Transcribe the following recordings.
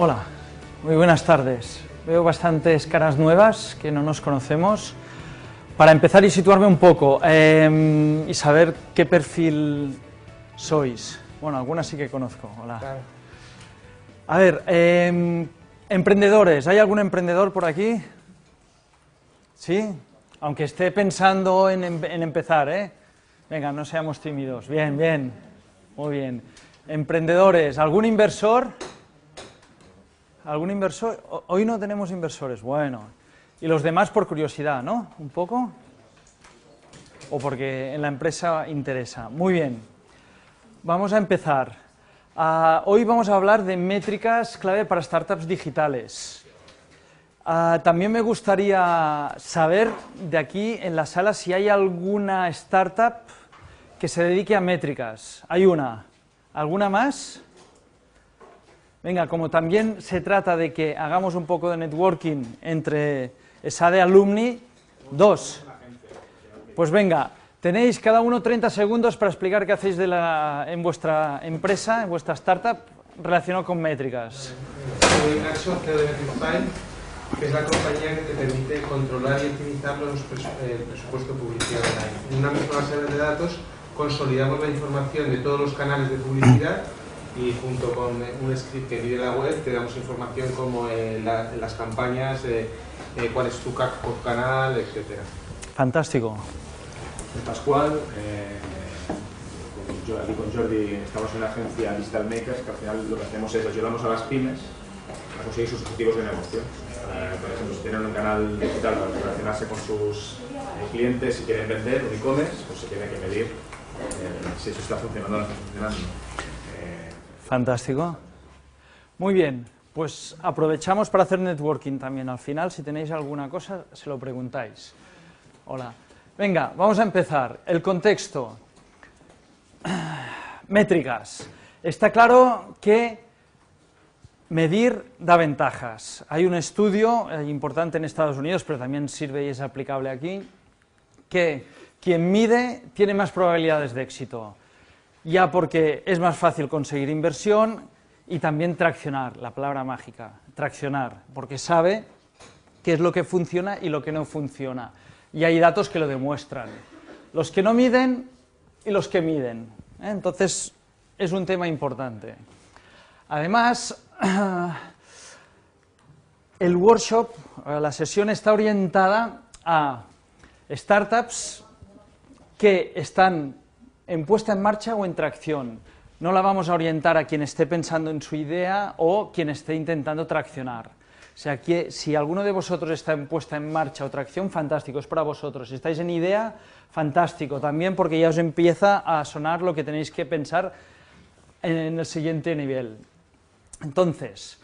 Hola, muy buenas tardes. Veo bastantes caras nuevas que no nos conocemos. Para empezar y situarme un poco y saber qué perfil sois. Bueno, algunas sí que conozco. Hola. Claro. A ver, emprendedores. ¿Hay algún emprendedor por aquí? ¿Sí? Aunque esté pensando en empezar, ¿eh? Venga, no seamos tímidos. Bien, bien. Muy bien. Emprendedores. ¿Algún inversor? ¿Algún inversor? Hoy no tenemos inversores. Bueno. Y los demás por curiosidad, ¿no? ¿Un poco? O porque en la empresa interesa. Muy bien. Vamos a empezar. Hoy vamos a hablar de métricas clave para startups digitales. También me gustaría saber de aquí en la sala si hay alguna startup que se dedique a métricas. ¿Hay una? ¿Alguna más? Venga, como también se trata de que hagamos un poco de networking entre ESADE Alumni, dos. Pues venga, tenéis cada uno 30 segundos para explicar qué hacéis en vuestra empresa, en vuestra startup, relacionado con métricas. Soy Nacho, CEO de Metrify, que es la compañía que te permite controlar y optimizar el presupuesto de publicidad online. En una misma base de datos consolidamos la información de todos los canales de publicidad y junto con un script que vive la web te damos información como las campañas, cuál es tu CAC por canal, etc. Fantástico. Soy Pascual, aquí con Jordi estamos en una agencia Digital Makers que al final lo que hacemos es ayudamos a las pymes a conseguir sus objetivos de negocio. Por ejemplo, si tienen un canal digital para relacionarse con sus clientes, si quieren vender un e-commerce, pues se tiene que medir si eso está funcionando o no está funcionando. Fantástico. Muy bien, pues aprovechamos para hacer networking también. Al final, si tenéis alguna cosa, se lo preguntáis. Hola. Venga, vamos a empezar. El contexto. Métricas. Está claro que medir da ventajas. Hay un estudio importante en Estados Unidos, pero también sirve y es aplicable aquí, que quien mide tiene más probabilidades de éxito. Ya porque es más fácil conseguir inversión y también traccionar, la palabra mágica, traccionar, porque sabe qué es lo que funciona y lo que no funciona. Y hay datos que lo demuestran. Los que no miden y los que miden. Entonces, es un tema importante. Además, el workshop, la sesión está orientada a startups que están en puesta en marcha o en tracción. No la vamos a orientar a quien esté pensando en su idea o quien esté intentando traccionar. O sea, que si alguno de vosotros está en puesta en marcha o tracción, fantástico, es para vosotros. Si estáis en idea, fantástico, también porque ya os empieza a sonar lo que tenéis que pensar en el siguiente nivel. Entonces,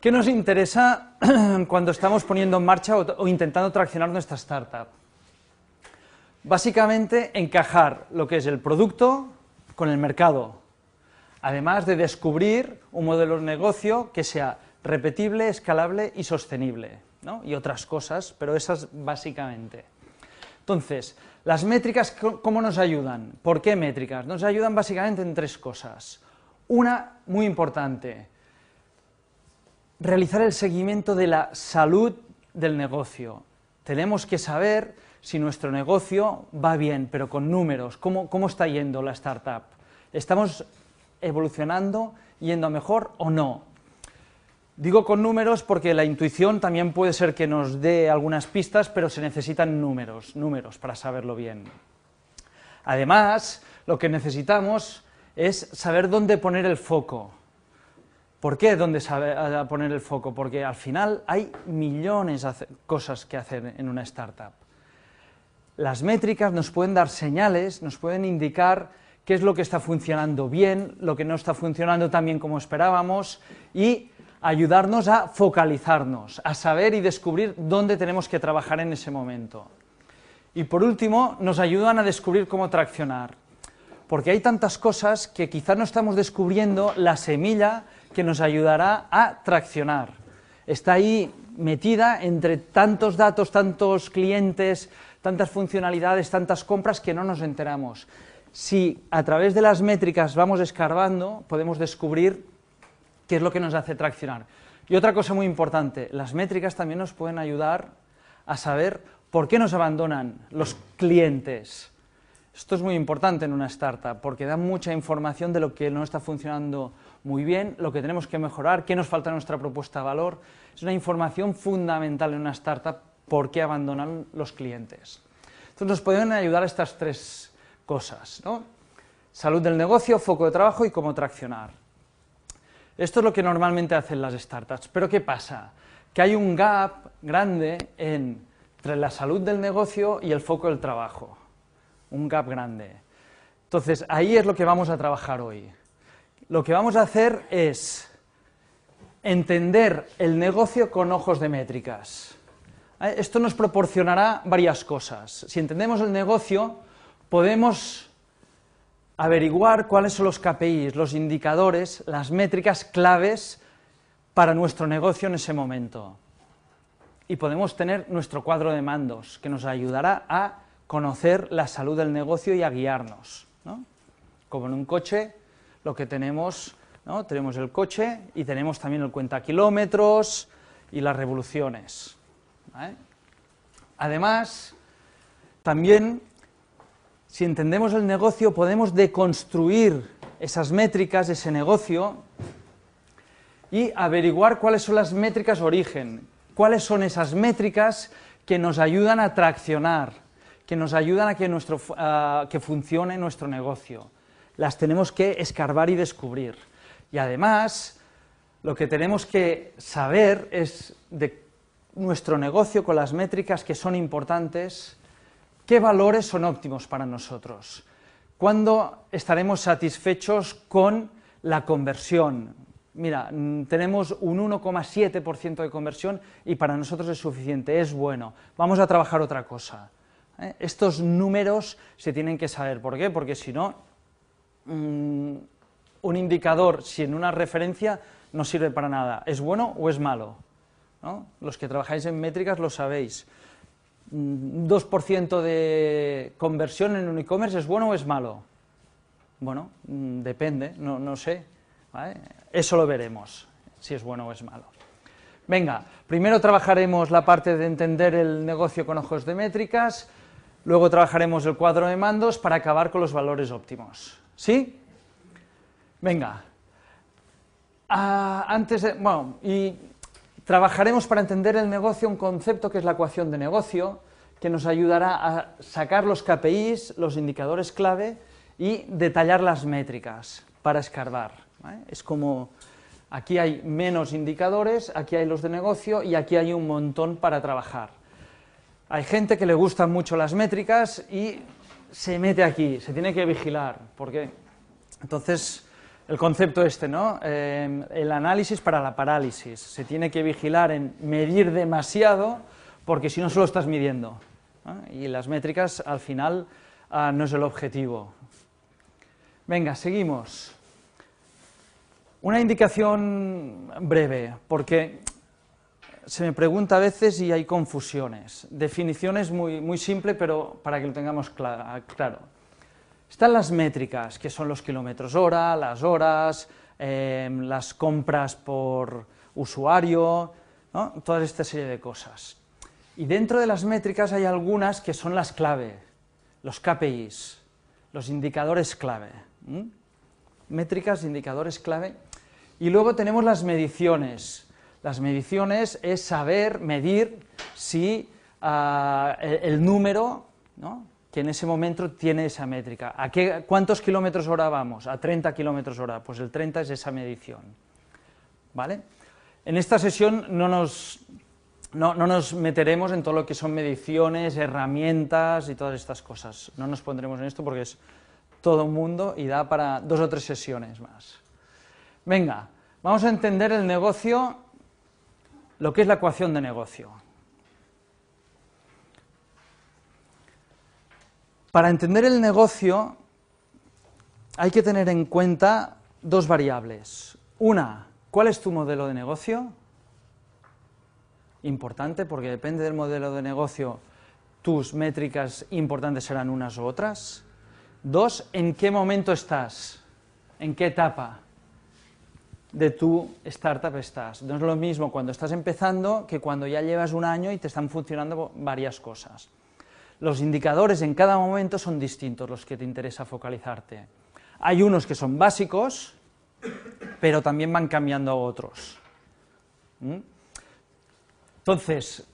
¿qué nos interesa cuando estamos poniendo en marcha o intentando traccionar nuestra startup? Básicamente, encajar lo que es el producto con el mercado, además de descubrir un modelo de negocio que sea repetible, escalable y sostenible, ¿no? Y otras cosas, pero esas básicamente. Entonces, las métricas, ¿cómo nos ayudan? ¿Por qué métricas? Nos ayudan básicamente en tres cosas. Una, muy importante, realizar el seguimiento de la salud del negocio. Tenemos que saber si nuestro negocio va bien, pero con números, ¿cómo está yendo la startup? ¿Estamos evolucionando, yendo a mejor o no? Digo con números porque la intuición también puede ser que nos dé algunas pistas, pero se necesitan números para saberlo bien. Además, lo que necesitamos es saber dónde poner el foco. ¿Por qué dónde poner el foco? Porque al final hay millones de cosas que hacer en una startup. Las métricas nos pueden dar señales, nos pueden indicar qué es lo que está funcionando bien, lo que no está funcionando tan bien como esperábamos y ayudarnos a focalizarnos, a saber y descubrir dónde tenemos que trabajar en ese momento. Y por último, nos ayudan a descubrir cómo traccionar, porque hay tantas cosas que quizás no estamos descubriendo la semilla que nos ayudará a traccionar. Está ahí metida entre tantos datos, tantos clientes, tantas funcionalidades, tantas compras que no nos enteramos. Si a través de las métricas vamos escarbando, podemos descubrir ¿Qué es lo que nos hace traccionar? Y otra cosa muy importante, las métricas también nos pueden ayudar a saber por qué nos abandonan los clientes. Esto es muy importante en una startup, porque da mucha información de lo que no está funcionando muy bien, lo que tenemos que mejorar, qué nos falta en nuestra propuesta de valor. Es una información fundamental en una startup, por qué abandonan los clientes. Entonces nos pueden ayudar estas tres cosas, ¿no? Salud del negocio, foco de trabajo y cómo traccionar. Esto es lo que normalmente hacen las startups, pero ¿qué pasa? Que hay un gap grande entre la salud del negocio y el foco del trabajo, un gap grande. Entonces, ahí es lo que vamos a trabajar hoy. Lo que vamos a hacer es entender el negocio con ojos de métricas. Esto nos proporcionará varias cosas. Si entendemos el negocio, podemos averiguar cuáles son los KPIs, los indicadores, las métricas claves para nuestro negocio en ese momento. Y podemos tener nuestro cuadro de mandos, que nos ayudará a conocer la salud del negocio y a guiarnos, ¿no? Como en un coche, lo que tenemos, ¿no? Tenemos el coche y tenemos también el cuentakilómetros y las revoluciones, ¿vale? Además, también, si entendemos el negocio, podemos deconstruir esas métricas, ese negocio, y averiguar cuáles son las métricas origen, cuáles son esas métricas que nos ayudan a traccionar, que nos ayudan a que funcione nuestro negocio. Las tenemos que escarbar y descubrir. Y además, lo que tenemos que saber es de nuestro negocio, con las métricas que son importantes, qué valores son óptimos para nosotros, cuándo estaremos satisfechos con la conversión. Mira, tenemos un 1,7% de conversión y para nosotros es suficiente, es bueno, vamos a trabajar otra cosa. Estos números se tienen que saber. ¿Por qué? Porque si no, un indicador sin una referencia no sirve para nada. ¿Es bueno o es malo? ¿No? Los que trabajáis en métricas lo sabéis. 2% de conversión en un e-commerce, ¿es bueno o es malo? Bueno, depende, no sé, ¿vale? Eso lo veremos, si es bueno o es malo. Venga, primero trabajaremos la parte de entender el negocio con ojos de métricas, luego trabajaremos el cuadro de mandos para acabar con los valores óptimos. ¿Sí? Venga. Y trabajaremos para entender el negocio un concepto que es la ecuación de negocio, que nos ayudará a sacar los KPIs, los indicadores clave, y detallar las métricas para escarbar, ¿vale? Es como, aquí hay menos indicadores, aquí hay los de negocio y aquí hay un montón para trabajar. Hay gente que le gustan mucho las métricas y se mete aquí, se tiene que vigilar, porque entonces el concepto ¿no? El análisis para la parálisis, se tiene que vigilar en medir demasiado, porque si no solo estás midiendo, ¿no? Y las métricas al final no es el objetivo. Venga, seguimos. Una indicación breve, porque se me pregunta a veces y hay confusiones. Definiciones muy simple, pero para que lo tengamos claro. Están las métricas, que son los kilómetros hora, las horas, las compras por usuario, ¿no? Toda esta serie de cosas. Y dentro de las métricas hay algunas que son las clave, los KPIs, los indicadores clave. Métricas, indicadores clave. Y luego tenemos las mediciones. Las mediciones es saber medir si el número, ¿no?, que en ese momento tiene esa métrica. ¿Cuántos kilómetros hora vamos? A 30 kilómetros hora. Pues el 30 es esa medición, ¿vale? En esta sesión no nos meteremos en todo lo que son mediciones, herramientas y todas estas cosas. No nos pondremos en esto porque es todo un mundo y da para 2 o 3 sesiones más. Venga, vamos a entender el negocio, lo que es la ecuación de negocio. Para entender el negocio hay que tener en cuenta 2 variables. Una, ¿cuál es tu modelo de negocio? Importante, porque depende del modelo de negocio, tus métricas importantes serán unas u otras. 2, ¿en qué momento estás? ¿En qué etapa? de tu startup estás. No es lo mismo cuando estás empezando que cuando ya llevas un año y te están funcionando varias cosas. Los indicadores en cada momento son distintos, los que te interesa focalizarte. Hay unos que son básicos, pero también van cambiando a otros. Entonces,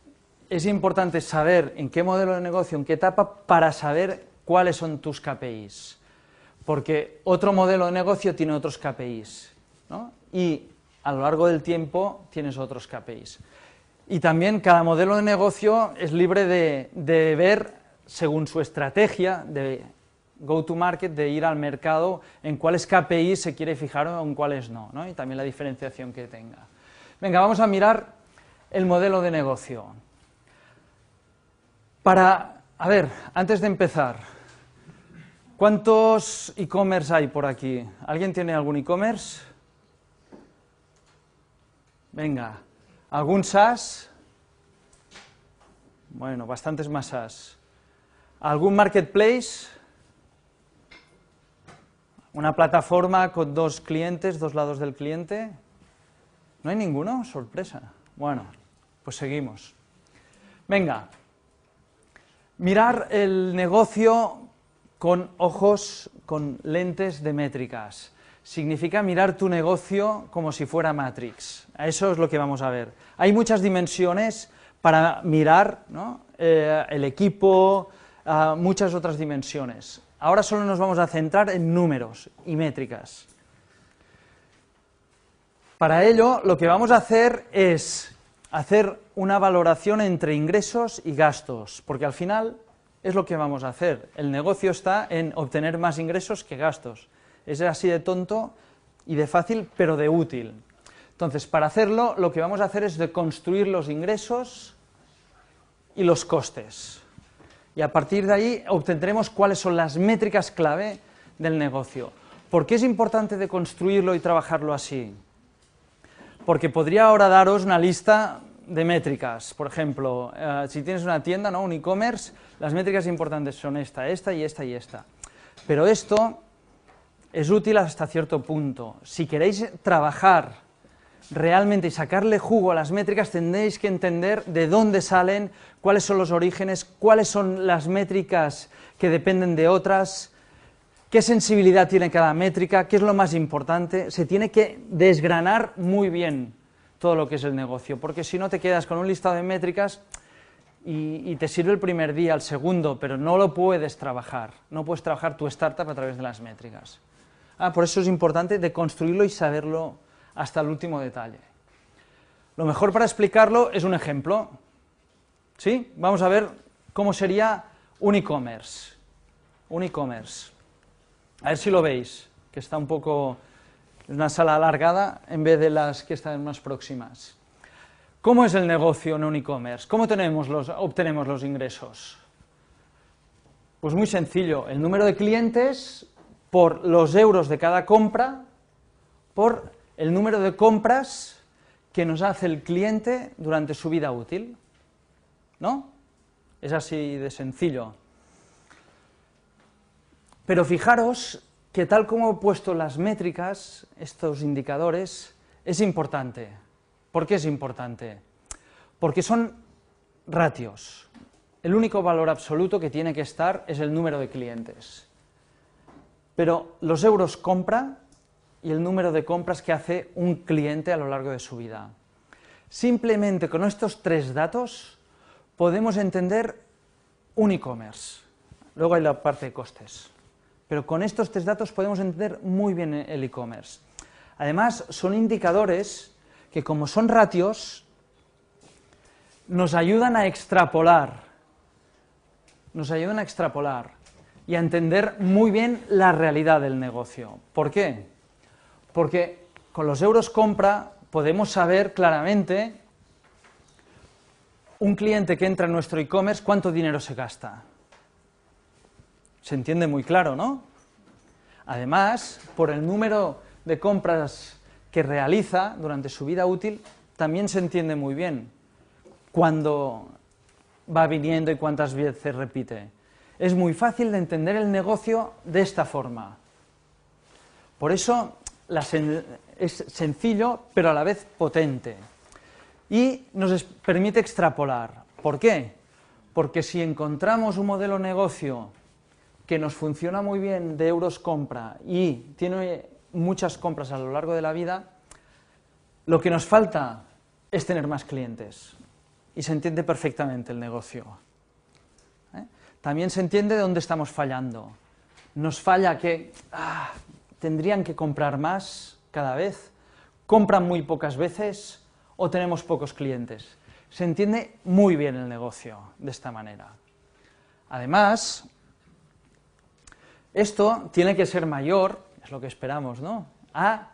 es importante saber en qué modelo de negocio, en qué etapa, para saber cuáles son tus KPIs. Porque otro modelo de negocio tiene otros KPIs, ¿no? Y a lo largo del tiempo tienes otros KPIs. Y también cada modelo de negocio es libre de ver, según su estrategia de go-to-market, de ir al mercado, en cuáles KPIs se quiere fijar o en cuáles no, ¿no? Y también la diferenciación que tenga. Venga, vamos a mirar el modelo de negocio. A ver, antes de empezar, ¿cuántos e-commerce hay por aquí? ¿Alguien tiene algún e-commerce? Venga, ¿algún SaaS? Bueno, bastantes más SaaS. ¿Algún marketplace? ¿Una plataforma con dos clientes, dos lados del cliente? ¿No hay ninguno? Sorpresa. Bueno, pues seguimos. Venga, mirar el negocio con ojos, con lentes de métricas. Significa mirar tu negocio como si fuera Matrix. Eso es lo que vamos a ver. Hay muchas dimensiones para mirar, ¿no? El equipo, muchas otras dimensiones. Ahora solo nos vamos a centrar en números y métricas. Para ello, lo que vamos a hacer es hacer una valoración entre ingresos y gastos, porque al final es lo que vamos a hacer. El negocio está en obtener más ingresos que gastos. Es así de tonto y de fácil, pero de útil. Entonces, para hacerlo, lo que vamos a hacer es deconstruir los ingresos y los costes. Y a partir de ahí obtendremos cuáles son las métricas clave del negocio. ¿Por qué es importante deconstruirlo y trabajarlo así? Porque podría ahora daros una lista de métricas. Por ejemplo, si tienes una tienda, ¿no? Un e-commerce, las métricas importantes son esta y esta. Pero esto es útil hasta cierto punto. Si queréis trabajar realmente y sacarle jugo a las métricas, tendréis que entender de dónde salen, cuáles son los orígenes, cuáles son las métricas que dependen de otras, qué sensibilidad tiene cada métrica, qué es lo más importante. Se tiene que desgranar muy bien todo lo que es el negocio, porque si no te quedas con un listado de métricas y te sirve el primer día, el segundo, pero no lo puedes trabajar. No puedes trabajar tu startup a través de las métricas. Por eso es importante deconstruirlo y saberlo hasta el último detalle. Lo mejor para explicarlo es un ejemplo. ¿Sí? Vamos a ver cómo sería un e-commerce. Un e-commerce. A ver si lo veis, que está un poco... Es una sala alargada en vez de las que están más próximas. ¿Cómo es el negocio en un e-commerce? ¿Cómo obtenemos los ingresos? Pues muy sencillo. El número de clientes por los euros de cada compra por el número de compras que nos hace el cliente durante su vida útil. ¿No? Es así de sencillo. Pero fijaros que tal como he puesto las métricas, estos indicadores, es importante. ¿Por qué es importante? Porque son ratios. El único valor absoluto que tiene que estar es el número de clientes. Pero los euros compra y el número de compras que hace un cliente a lo largo de su vida. Simplemente con estos tres datos podemos entender un e-commerce. Luego hay la parte de costes. Pero con estos tres datos podemos entender muy bien el e-commerce. Además, son indicadores que, como son ratios, nos ayudan a extrapolar. Y a entender muy bien la realidad del negocio. ¿Por qué? Porque con los euros compra podemos saber claramente un cliente que entra en nuestro e-commerce cuánto dinero se gasta. Se entiende muy claro, ¿no? Además, por el número de compras que realiza durante su vida útil, también se entiende muy bien cuándo va viniendo y cuántas veces repite. Es muy fácil de entender el negocio de esta forma. Por eso, es sencillo, pero a la vez potente. Y nos permite extrapolar. ¿Por qué? Porque si encontramos un modelo de negocio que nos funciona muy bien de euros compra y tiene muchas compras a lo largo de la vida, lo que nos falta es tener más clientes. Y se entiende perfectamente el negocio. También se entiende dónde estamos fallando. Nos falla que tendrían que comprar más cada vez, compran muy pocas veces o tenemos pocos clientes. Se entiende muy bien el negocio de esta manera. Además, esto tiene que ser mayor, es lo que esperamos, ¿no?, a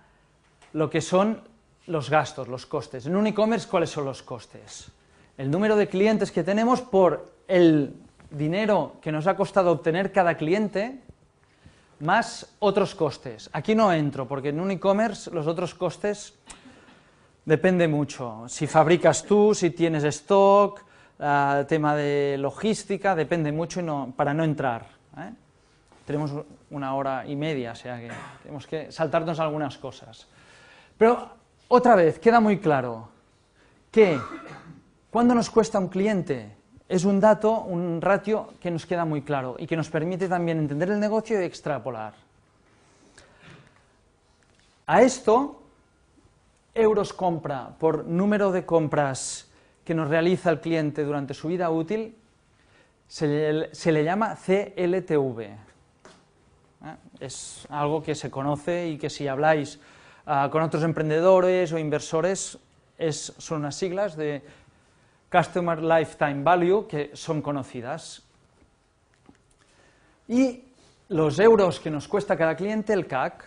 lo que son los gastos, los costes. En un e-commerce, ¿cuáles son los costes? El número de clientes que tenemos por el dinero que nos ha costado obtener cada cliente, más otros costes. Aquí no entro, porque en un e-commerce los otros costes depende mucho. Si fabricas tú, si tienes stock, tema de logística, depende mucho para no entrar. Tenemos 1 hora y media, o sea que tenemos que saltarnos algunas cosas. Pero, otra vez, queda muy claro que ¿cuánto nos cuesta un cliente? Es un dato, un ratio que nos queda muy claro y que nos permite también entender el negocio y extrapolar. A esto, euros compra por número de compras que nos realiza el cliente durante su vida útil, se le llama CLTV. Es algo que se conoce y que si habláis con otros emprendedores o inversores, son unas siglas de Customer Lifetime Value que son conocidas. Y los euros que nos cuesta cada cliente, el CAC.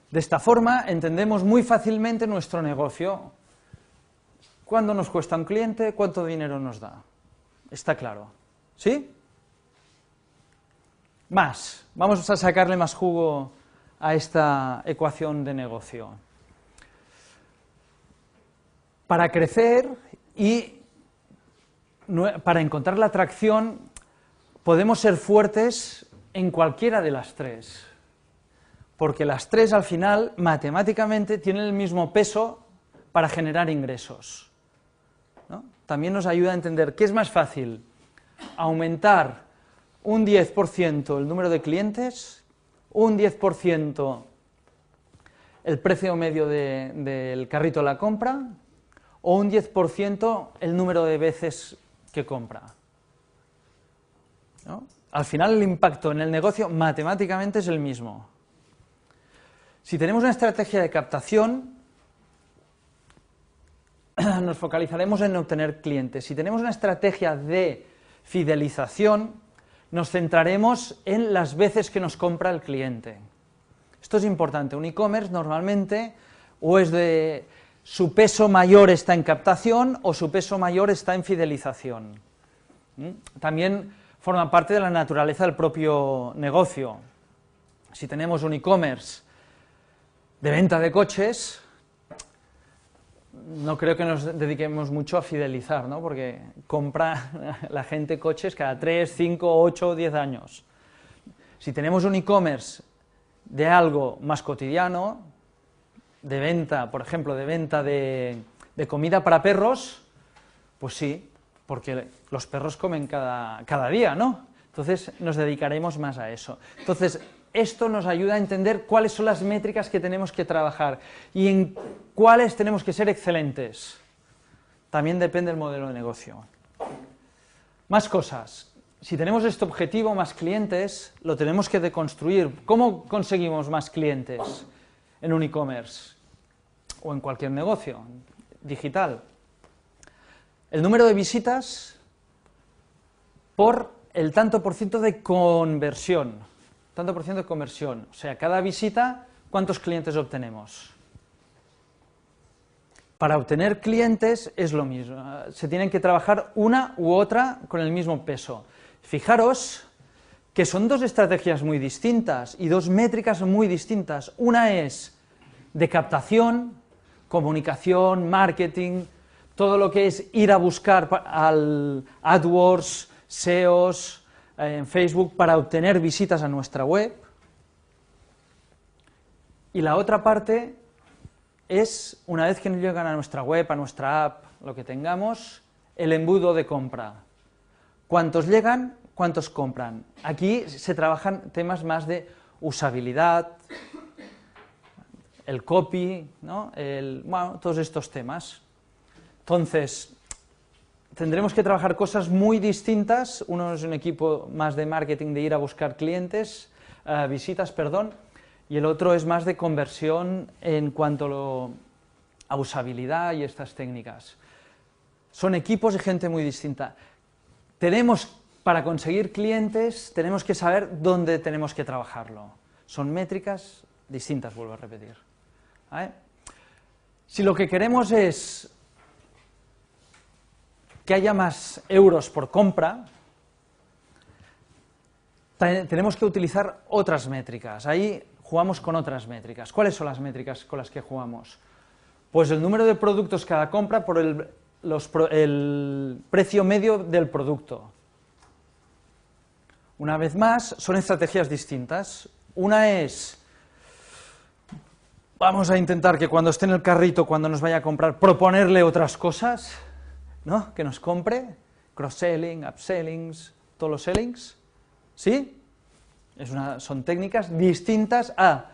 De esta forma entendemos muy fácilmente nuestro negocio. ¿Cuándo nos cuesta un cliente? ¿Cuánto dinero nos da? Está claro. ¿Sí? Más. Vamos a sacarle más jugo a esta ecuación de negocio. Para crecer y para encontrar la atracción, podemos ser fuertes en cualquiera de las tres, porque las tres al final, matemáticamente, tienen el mismo peso para generar ingresos, ¿no? También nos ayuda a entender qué es más fácil, aumentar un 10% el número de clientes, un 10% el precio medio del carrito de la compra, o un 10% el número de veces que compra, ¿no? Al final el impacto en el negocio matemáticamente es el mismo. Si tenemos una estrategia de captación, nos focalizaremos en obtener clientes. Si tenemos una estrategia de fidelización, nos centraremos en las veces que nos compra el cliente. Esto es importante. Un e-commerce normalmente o es de su peso mayor está en captación o su peso mayor está en fidelización. También forma parte de la naturaleza del propio negocio. Si tenemos un e-commerce de venta de coches, no creo que nos dediquemos mucho a fidelizar, ¿no? Porque compra la gente coches cada 3, 5, 8, 10 años. Si tenemos un e-commerce de algo más cotidiano, de venta, por ejemplo, de venta de comida para perros, pues sí, porque los perros comen cada día, ¿no? Entonces nos dedicaremos más a eso. Entonces, esto nos ayuda a entender cuáles son las métricas que tenemos que trabajar y en cuáles tenemos que ser excelentes. También depende del modelo de negocio. Más cosas. Si tenemos este objetivo, más clientes, lo tenemos que deconstruir. ¿Cómo conseguimos más clientes en un e-commerce o en cualquier negocio digital? El número de visitas por el tanto por ciento de conversión. Tanto por ciento de conversión. O sea, cada visita, ¿cuántos clientes obtenemos? Para obtener clientes es lo mismo. Se tienen que trabajar una u otra con el mismo peso. Fijaros que son dos estrategias muy distintas y dos métricas muy distintas. Una es de captación, comunicación, marketing, todo lo que es ir a buscar al AdWords, SEOs, en Facebook para obtener visitas a nuestra web. Y la otra parte es, una vez que llegan a nuestra web, a nuestra app, lo que tengamos, el embudo de compra. ¿Cuántos llegan? ¿Cuántos compran? Aquí se trabajan temas más de usabilidad, el copy, ¿no? Bueno, todos estos temas. Entonces, tendremos que trabajar cosas muy distintas. Uno es un equipo más de marketing, de ir a buscar clientes, visitas, perdón, y el otro es más de conversión en cuanto a usabilidad y estas técnicas. Son equipos y gente muy distinta. Para conseguir clientes, tenemos que saber dónde tenemos que trabajarlo. Son métricas distintas, vuelvo a repetir. ¿Vale? Si lo que queremos es que haya más euros por compra, tenemos que utilizar otras métricas. Ahí jugamos con otras métricas. ¿Cuáles son las métricas con las que jugamos? Pues el número de productos cada compra por el precio medio del producto. Una vez más, son estrategias distintas. Una es, vamos a intentar que cuando esté en el carrito, cuando nos vaya a comprar, proponerle otras cosas, ¿no? Que nos compre, cross-selling, upsellings, todos los sellings, ¿sí? Son técnicas distintas a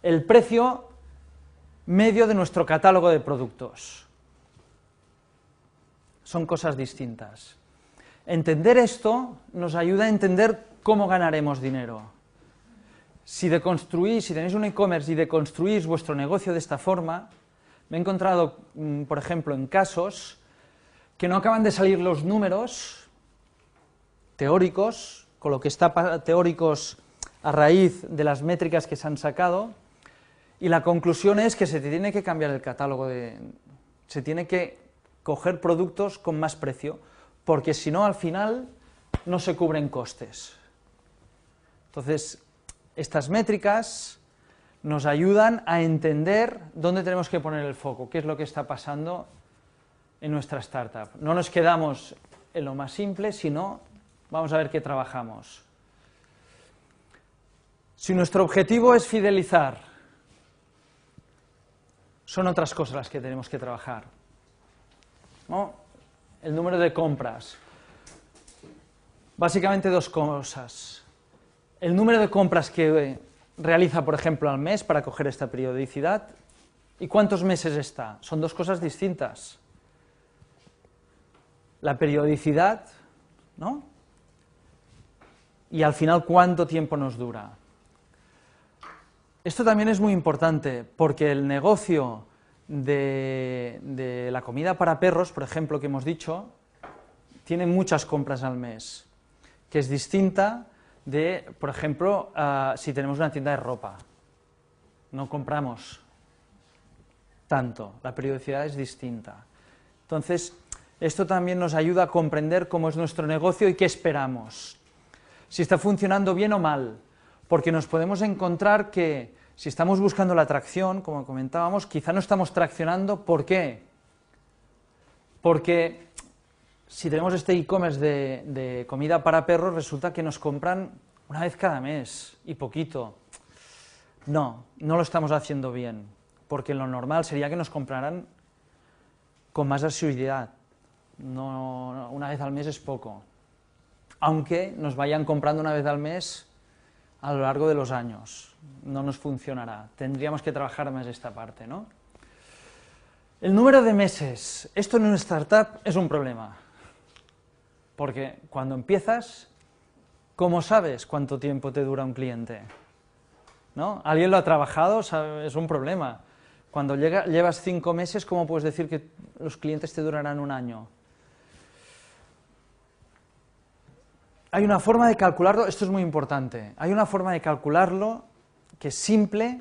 el precio medio de nuestro catálogo de productos. Son cosas distintas. Entender esto nos ayuda a entender cómo ganaremos dinero. Si tenéis un e-commerce y deconstruís vuestro negocio de esta forma, me he encontrado, por ejemplo, en casos que no acaban de salir los números teóricos, con lo que está teóricos a raíz de las métricas que se han sacado, y la conclusión es que se tiene que cambiar el catálogo, se tiene que coger productos con más precio, porque si no, al final, no se cubren costes. Entonces, estas métricas nos ayudan a entender dónde tenemos que poner el foco, qué es lo que está pasando en nuestra startup. No nos quedamos en lo más simple, sino vamos a ver qué trabajamos. Si nuestro objetivo es fidelizar, son otras cosas las que tenemos que trabajar, ¿no? El número de compras. Básicamente dos cosas. El número de compras que realiza, por ejemplo, al mes para coger esta periodicidad, y cuántos meses está. Son dos cosas distintas. La periodicidad, ¿no? Y al final, ¿cuánto tiempo nos dura? Esto también es muy importante, porque el negocio de la comida para perros, por ejemplo, que hemos dicho, tiene muchas compras al mes, que es distinta de, por ejemplo, si tenemos una tienda de ropa. No compramos tanto, la periodicidad es distinta. Entonces, esto también nos ayuda a comprender cómo es nuestro negocio y qué esperamos. Si está funcionando bien o mal, porque nos podemos encontrar que si estamos buscando la atracción, como comentábamos, quizá no estamos traccionando. ¿Por qué? Porque si tenemos este e-commerce de comida para perros, resulta que nos compran una vez cada mes y poquito. No lo estamos haciendo bien, porque lo normal sería que nos compraran con más asiduidad. No, una vez al mes es poco, aunque nos vayan comprando una vez al mes a lo largo de los años. No nos funcionará. Tendríamos que trabajar más esta parte, ¿no? El número de meses. Esto en una startup es un problema. Porque cuando empiezas, ¿cómo sabes cuánto tiempo te dura un cliente? ¿No? ¿Alguien lo ha trabajado? Es un problema. Cuando llevas 5 meses, ¿cómo puedes decir que los clientes te durarán un año? Hay una forma de calcularlo, esto es muy importante, hay una forma de calcularlo que es simple,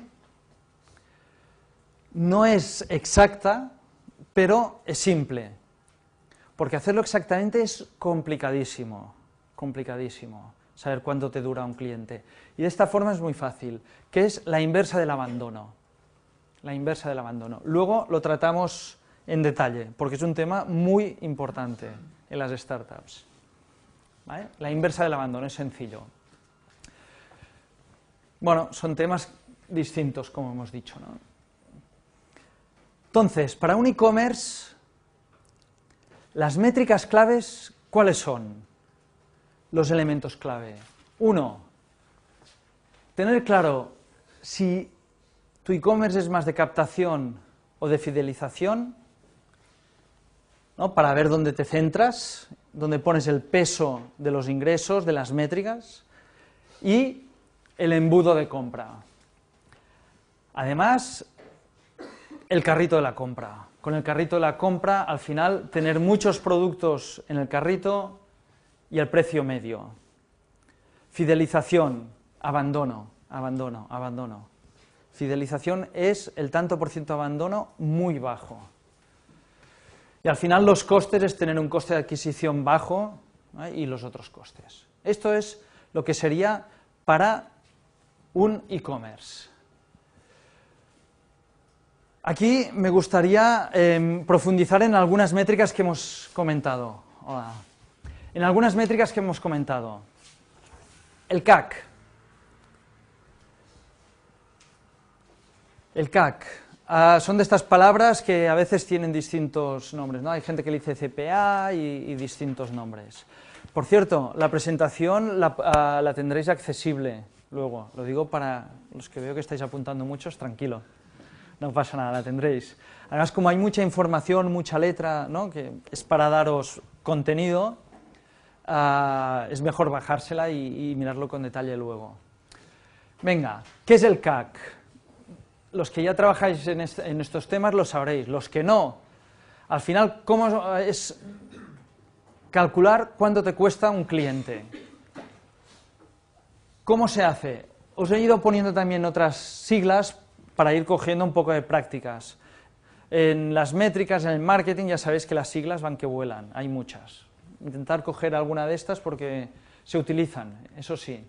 no es exacta, pero es simple, porque hacerlo exactamente es complicadísimo, saber cuánto te dura un cliente. Y de esta forma es muy fácil, que es la inversa del abandono. Luego lo tratamos en detalle, porque es un tema muy importante en las startups. ¿Vale? La inversa del abandono es sencillo. Bueno, son temas distintos, como hemos dicho, ¿no? Entonces, para un e-commerce, las métricas claves, ¿cuáles son los elementos clave? 1, tener claro si tu e-commerce es más de captación o de fidelización, ¿no? Para ver dónde te centras, dónde pones el peso de los ingresos, de las métricas, y el embudo de compra. Además, el carrito de la compra. Con el carrito de la compra, al final, tener muchos productos en el carrito y el precio medio. Fidelización, abandono. Fidelización es el tanto por ciento de abandono muy bajo. Y al final los costes es tener un coste de adquisición bajo, ¿eh? Y los otros costes. Esto es lo que sería para un e-commerce. Aquí me gustaría profundizar en algunas métricas que hemos comentado. En algunas métricas que hemos comentado. El CAC. El CAC. Son de estas palabras que a veces tienen distintos nombres, ¿no? Hay gente que le dice CPA y distintos nombres. Por cierto, la presentación la tendréis accesible luego. Lo digo para los que veo que estáis apuntando muchos, tranquilo. No pasa nada, la tendréis. Además, como hay mucha información, mucha letra, ¿no? Que es para daros contenido, es mejor bajársela y mirarlo con detalle luego. Venga, ¿qué es el CAC? Los que ya trabajáis en estos temas lo sabréis, los que no. Al final, ¿cómo es calcular cuánto te cuesta un cliente? ¿Cómo se hace? Os he ido poniendo también otras siglas para ir cogiendo un poco de prácticas. En las métricas, en el marketing, ya sabéis que las siglas van que vuelan, hay muchas. Intentar coger alguna de estas porque se utilizan, eso sí.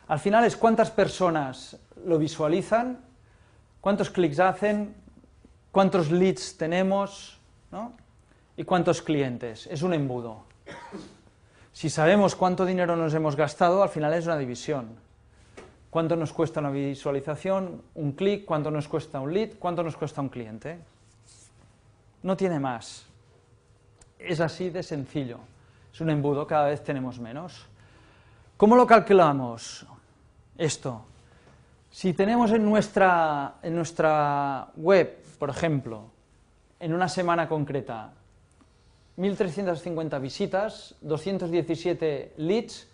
Al final es cuántas personas lo visualizan, cuántos clics hacen, cuántos leads tenemos, ¿no? Y cuántos clientes. Es un embudo. Si sabemos cuánto dinero nos hemos gastado, al final es una división. ¿Cuánto nos cuesta una visualización, un clic? ¿Cuánto nos cuesta un lead? ¿Cuánto nos cuesta un cliente? No tiene más. Es así de sencillo. Es un embudo, cada vez tenemos menos. ¿Cómo lo calculamos? Esto. Si tenemos en nuestra web, por ejemplo, en una semana concreta, 1.350 visitas, 217 leads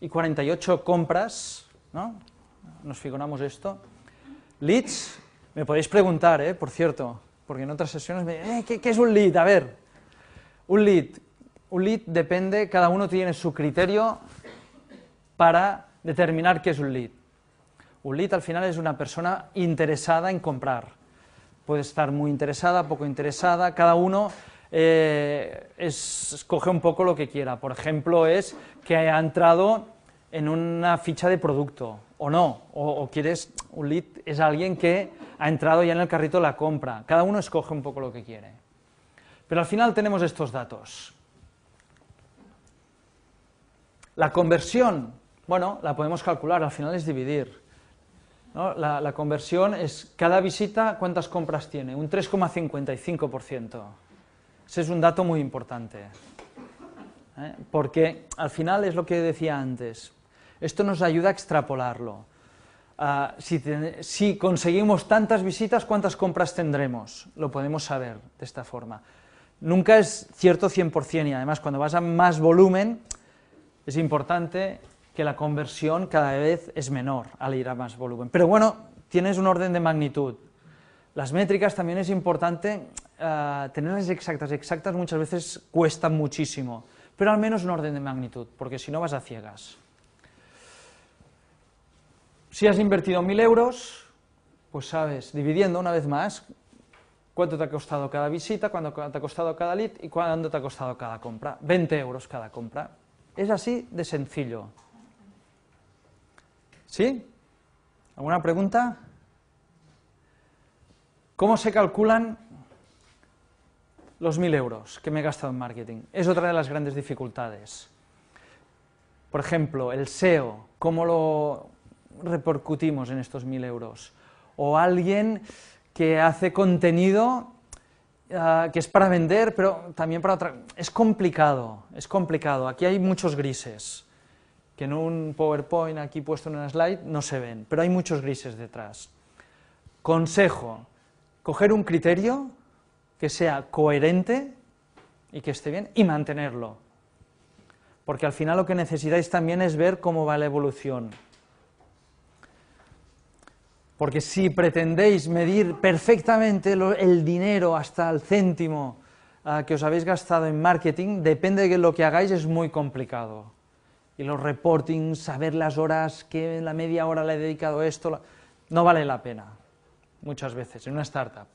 y 48 compras, ¿no? Nos figuramos esto. Leads, me podéis preguntar, por cierto, porque en otras sesiones me dicen, ¿qué es un lead? A ver, un lead depende, cada uno tiene su criterio para determinar qué es un lead. Un lead al final es una persona interesada en comprar. Puede estar muy interesada, poco interesada, cada uno escoge un poco lo que quiera. Por ejemplo, es que ha entrado en una ficha de producto, o no, o quieres, un lead es alguien que ha entrado ya en el carrito de la compra, cada uno escoge un poco lo que quiere. Pero al final tenemos estos datos. La conversión, bueno, la podemos calcular, al final es dividir, ¿no? La conversión es, cada visita, ¿cuántas compras tiene? Un 3,55%. Ese es un dato muy importante, porque al final es lo que decía antes. Esto nos ayuda a extrapolarlo. Si conseguimos tantas visitas, ¿cuántas compras tendremos? Lo podemos saber de esta forma. Nunca es cierto 100% y además cuando vas a más volumen es importante que la conversión cada vez es menor al ir a más volumen. Pero bueno, tienes un orden de magnitud. Las métricas también es importante tenerlas exactas muchas veces cuestan muchísimo, pero al menos un orden de magnitud, porque si no vas a ciegas. Si has invertido 1.000 euros, pues sabes, dividiendo una vez más, cuánto te ha costado cada visita, cuánto te ha costado cada lead y cuánto te ha costado cada compra. 20 euros cada compra. Es así de sencillo. ¿Sí? ¿Alguna pregunta? ¿Cómo se calculan los 1.000 euros que me he gastado en marketing? Es otra de las grandes dificultades. Por ejemplo, el SEO, ¿cómo lo repercutimos en estos 1.000 euros? o alguien que hace contenido que es para vender, pero también para otra... Es complicado, aquí hay muchos grises, que en un PowerPoint aquí puesto en una slide no se ven, pero hay muchos grises detrás. Consejo, coger un criterio que sea coherente y que esté bien, y mantenerlo, porque al final lo que necesitáis también es ver cómo va la evolución. Porque si pretendéis medir perfectamente el dinero hasta el céntimo que os habéis gastado en marketing, depende de lo que hagáis, es muy complicado. Y los reportings, saber las horas, que en la media hora le he dedicado a esto, no vale la pena, muchas veces, en una startup.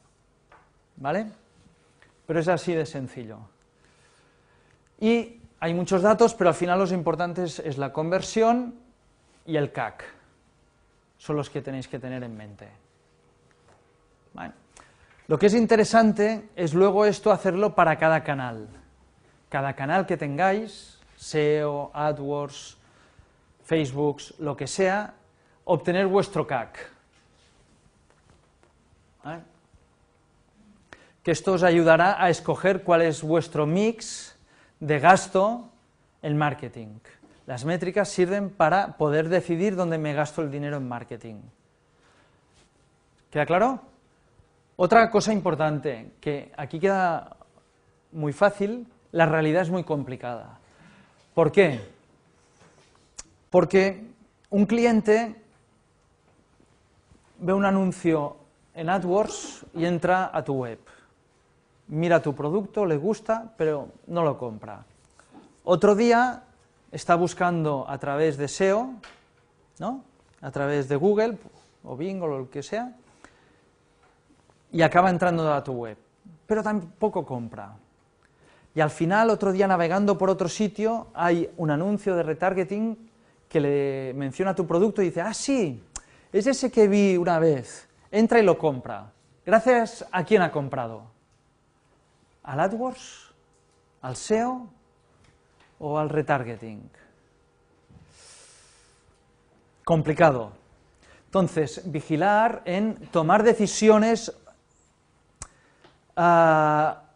¿Vale? Pero es así de sencillo. Y hay muchos datos, pero al final los importantes es la conversión y el CAC. Son los que tenéis que tener en mente. Vale. Lo que es interesante es luego esto hacerlo para cada canal. Cada canal que tengáis, SEO, AdWords, Facebook, lo que sea, obtener vuestro CAC. ¿Vale? Que esto os ayudará a escoger cuál es vuestro mix de gasto en marketing. Las métricas sirven para poder decidir dónde me gasto el dinero en marketing. ¿Queda claro? Otra cosa importante, que aquí queda muy fácil, la realidad es muy complicada. ¿Por qué? Porque un cliente ve un anuncio en AdWords y entra a tu web. Mira tu producto, le gusta, pero no lo compra. Otro día está buscando a través de SEO, ¿no? A través de Google o Bing o lo que sea, y acaba entrando a tu web, pero tampoco compra. Y al final, otro día navegando por otro sitio, hay un anuncio de retargeting que le menciona tu producto y dice, ah, sí, es ese que vi una vez, entra y lo compra. ¿Gracias a quién ha comprado? ¿Al AdWords? ¿Al SEO? ¿O al retargeting? Complicado. Entonces, vigilar en tomar decisiones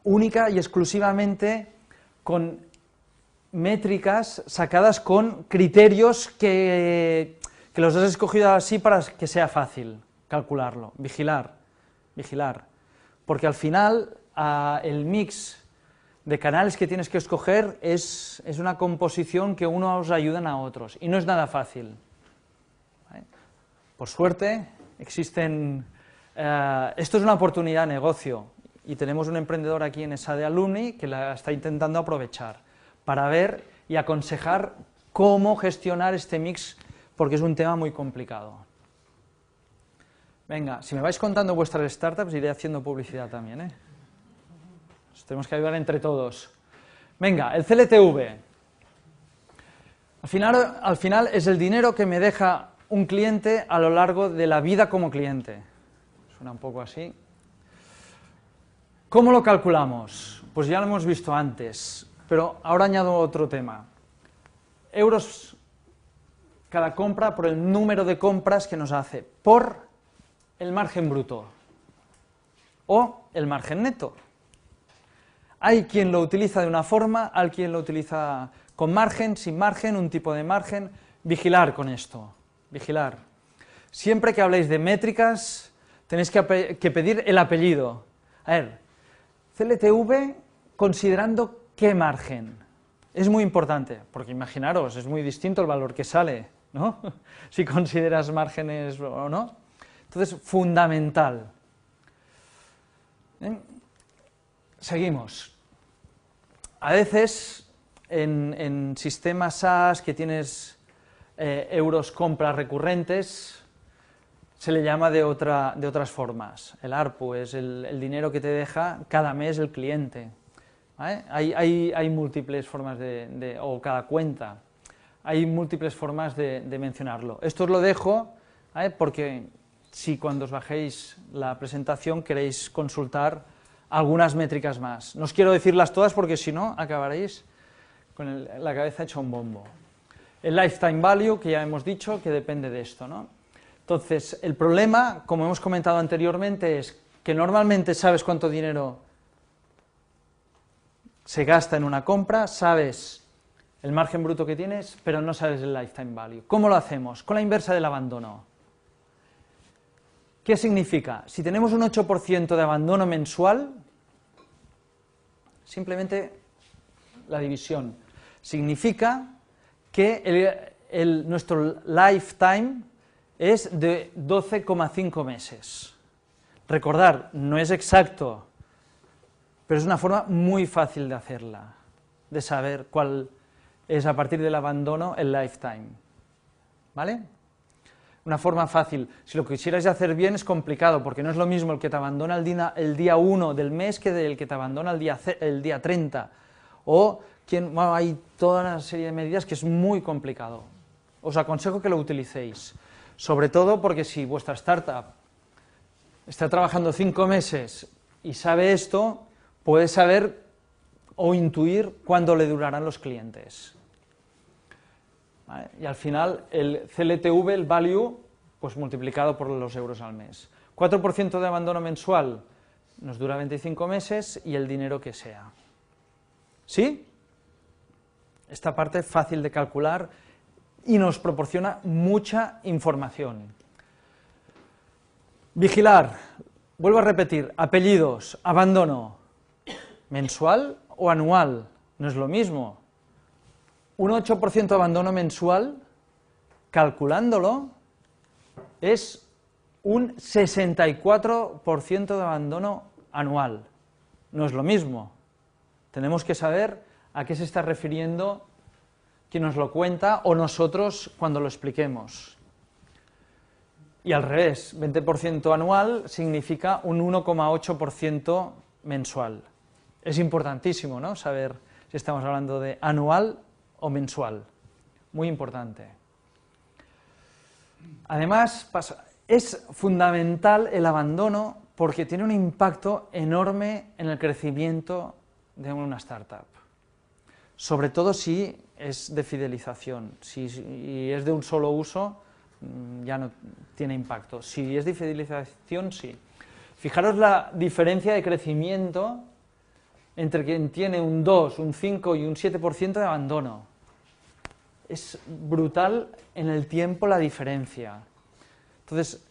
única y exclusivamente con métricas sacadas con criterios que los has escogido así para que sea fácil calcularlo. Vigilar. Porque al final el mix de canales que tienes que escoger es una composición que unos ayudan a otros, y no es nada fácil. ¿Vale? Por suerte, existen... esto es una oportunidad de negocio, y tenemos un emprendedor aquí en ESADE Alumni que la está intentando aprovechar para ver y aconsejar cómo gestionar este mix, porque es un tema muy complicado. Venga, si me vais contando vuestras startups, iré haciendo publicidad también, ¿eh? Nos tenemos que ayudar entre todos. Venga, el CLTV. Al final es el dinero que me deja un cliente a lo largo de la vida como cliente. Suena un poco así. ¿Cómo lo calculamos? Pues ya lo hemos visto antes, pero ahora añado otro tema. Euros cada compra por el número de compras que nos hace, por el margen bruto o el margen neto. Hay quien lo utiliza de una forma, hay quien lo utiliza con margen, sin margen, un tipo de margen. Vigilar con esto, vigilar. Siempre que habléis de métricas, tenéis que pedir el apellido. A ver, CLTV considerando qué margen. Es muy importante, porque imaginaros, es muy distinto el valor que sale, ¿no? Si consideras márgenes o no. Entonces, fundamental. Seguimos. A veces, en sistemas SaaS que tienes euros compras recurrentes, se le llama de otras formas. El ARPU es el dinero que te deja cada mes el cliente. ¿Vale? Hay múltiples formas o cada cuenta. Hay múltiples formas de mencionarlo. Esto os lo dejo, ¿vale? Porque si cuando os bajéis la presentación queréis consultar algunas métricas más. No os quiero decirlas todas porque si no acabaréis con la cabeza hecha un bombo. El lifetime value, que ya hemos dicho, que depende de esto, ¿no? Entonces, el problema, como hemos comentado anteriormente, es que normalmente sabes cuánto dinero se gasta en una compra, sabes el margen bruto que tienes, pero no sabes el lifetime value. ¿Cómo lo hacemos? Con la inversa del abandono. ¿Qué significa? Si tenemos un 8% de abandono mensual, simplemente la división significa que nuestro lifetime es de 12,5 meses. Recordar, no es exacto, pero es una forma muy fácil de hacerla, de saber cuál es a partir del abandono el lifetime. ¿Vale? Una forma fácil. Si lo quisierais hacer bien es complicado, porque no es lo mismo el que te abandona el día 1 del mes que el que te abandona el día 30. O hay toda una serie de medidas que es muy complicado. Os aconsejo que lo utilicéis. Sobre todo porque si vuestra startup está trabajando 5 meses y sabe esto, puede saber o intuir cuándo le durarán los clientes. ¿Vale? Y al final el CLTV, el value, pues multiplicado por los euros al mes. 4% de abandono mensual nos dura 25 meses y el dinero que sea. ¿Sí? Esta parte es fácil de calcular y nos proporciona mucha información. Vigilar, vuelvo a repetir, apellidos, abandono, mensual o anual, no es lo mismo. Un 8% de abandono mensual, calculándolo, es un 64% de abandono anual. No es lo mismo. Tenemos que saber a qué se está refiriendo quien nos lo cuenta o nosotros cuando lo expliquemos. Y al revés, 20% anual significa un 1,8% mensual. Es importantísimo, ¿no?, saber si estamos hablando de anual o mensual. Muy importante. Además, es fundamental el abandono porque tiene un impacto enorme en el crecimiento de una startup. Sobre todo si es de fidelización. Si es de un solo uso, ya no tiene impacto. Si es de fidelización, sí. Fijaros la diferencia de crecimiento entre quien tiene un 2, un 5 y un 7% de abandono. Es brutal en el tiempo la diferencia. Entonces,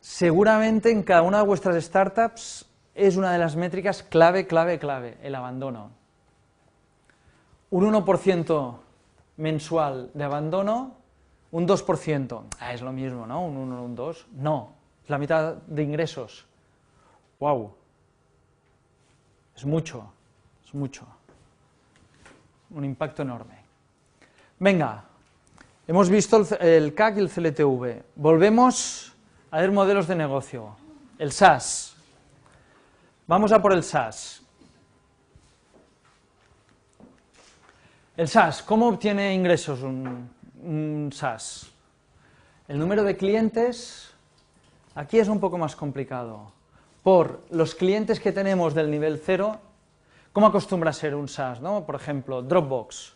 seguramente en cada una de vuestras startups es una de las métricas clave, el abandono. Un 1% mensual de abandono, un 2%, es lo mismo, ¿no? Un 1 o un 2, no, es la mitad de ingresos. ¡Wow! Es mucho, un impacto enorme. Venga, hemos visto el CAC y el CLTV, volvemos a ver modelos de negocio, el SaaS. Vamos a por el SaaS. El SaaS, ¿cómo obtiene ingresos un SaaS? El número de clientes, aquí es un poco más complicado. Por los clientes que tenemos del nivel 0, ¿cómo acostumbra a ser un SaaS, ¿no? Por ejemplo, Dropbox.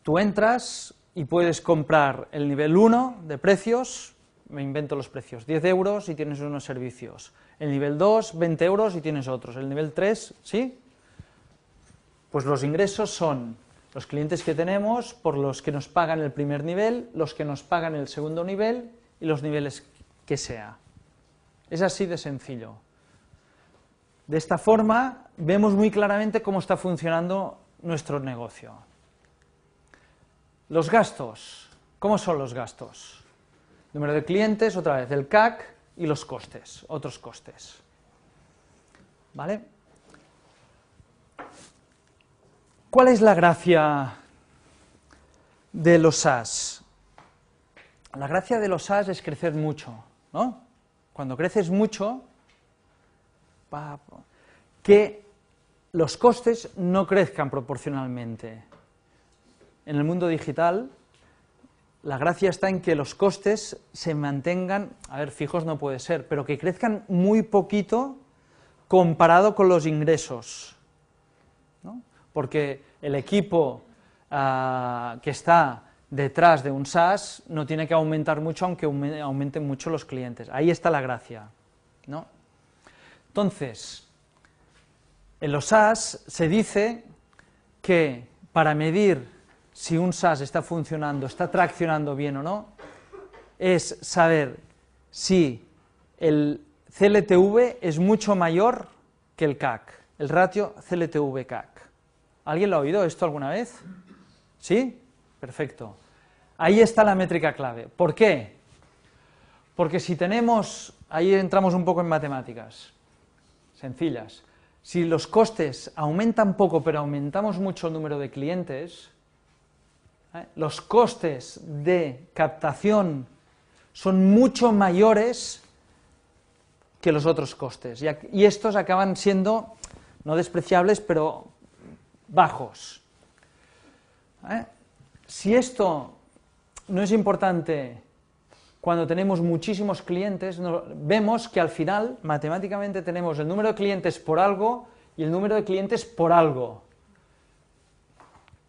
Tú entras y puedes comprar el nivel 1 de precios, me invento los precios, 10 euros y tienes unos servicios. El nivel 2, 20 euros y tienes otros. El nivel 3, ¿sí? Pues los ingresos son los clientes que tenemos por los que nos pagan el primer nivel, los que nos pagan el segundo nivel y los niveles que sea. Es así de sencillo. De esta forma vemos muy claramente cómo está funcionando nuestro negocio. Los gastos. ¿Cómo son los gastos? Número de clientes, otra vez, el CAC y los costes, otros costes. ¿Vale? ¿Cuál es la gracia de los SaaS? La gracia de los SaaS es crecer mucho, ¿no? Cuando creces mucho, que los costes no crezcan proporcionalmente. En el mundo digital, la gracia está en que los costes se mantengan, fijos no puede ser, pero que crezcan muy poquito comparado con los ingresos, ¿no? Porque el equipo que está detrás de un SaaS no tiene que aumentar mucho, aunque aumenten mucho los clientes. Ahí está la gracia, ¿no? Entonces, en los SaaS se dice que para medir si un SaaS está funcionando, está traccionando bien o no, es saber si el CLTV es mucho mayor que el CAC, el ratio CLTV-CAC. ¿Alguien lo ha oído esto alguna vez? ¿Sí? Perfecto. Ahí está la métrica clave. ¿Por qué? Porque si tenemos, ahí entramos un poco en matemáticas, sencillas, si los costes aumentan poco pero aumentamos mucho el número de clientes, los costes de captación son mucho mayores que los otros costes, y estos acaban siendo, no despreciables, pero bajos. Si esto no es importante cuando tenemos muchísimos clientes, vemos que al final, matemáticamente, tenemos el número de clientes por algo y el número de clientes por algo.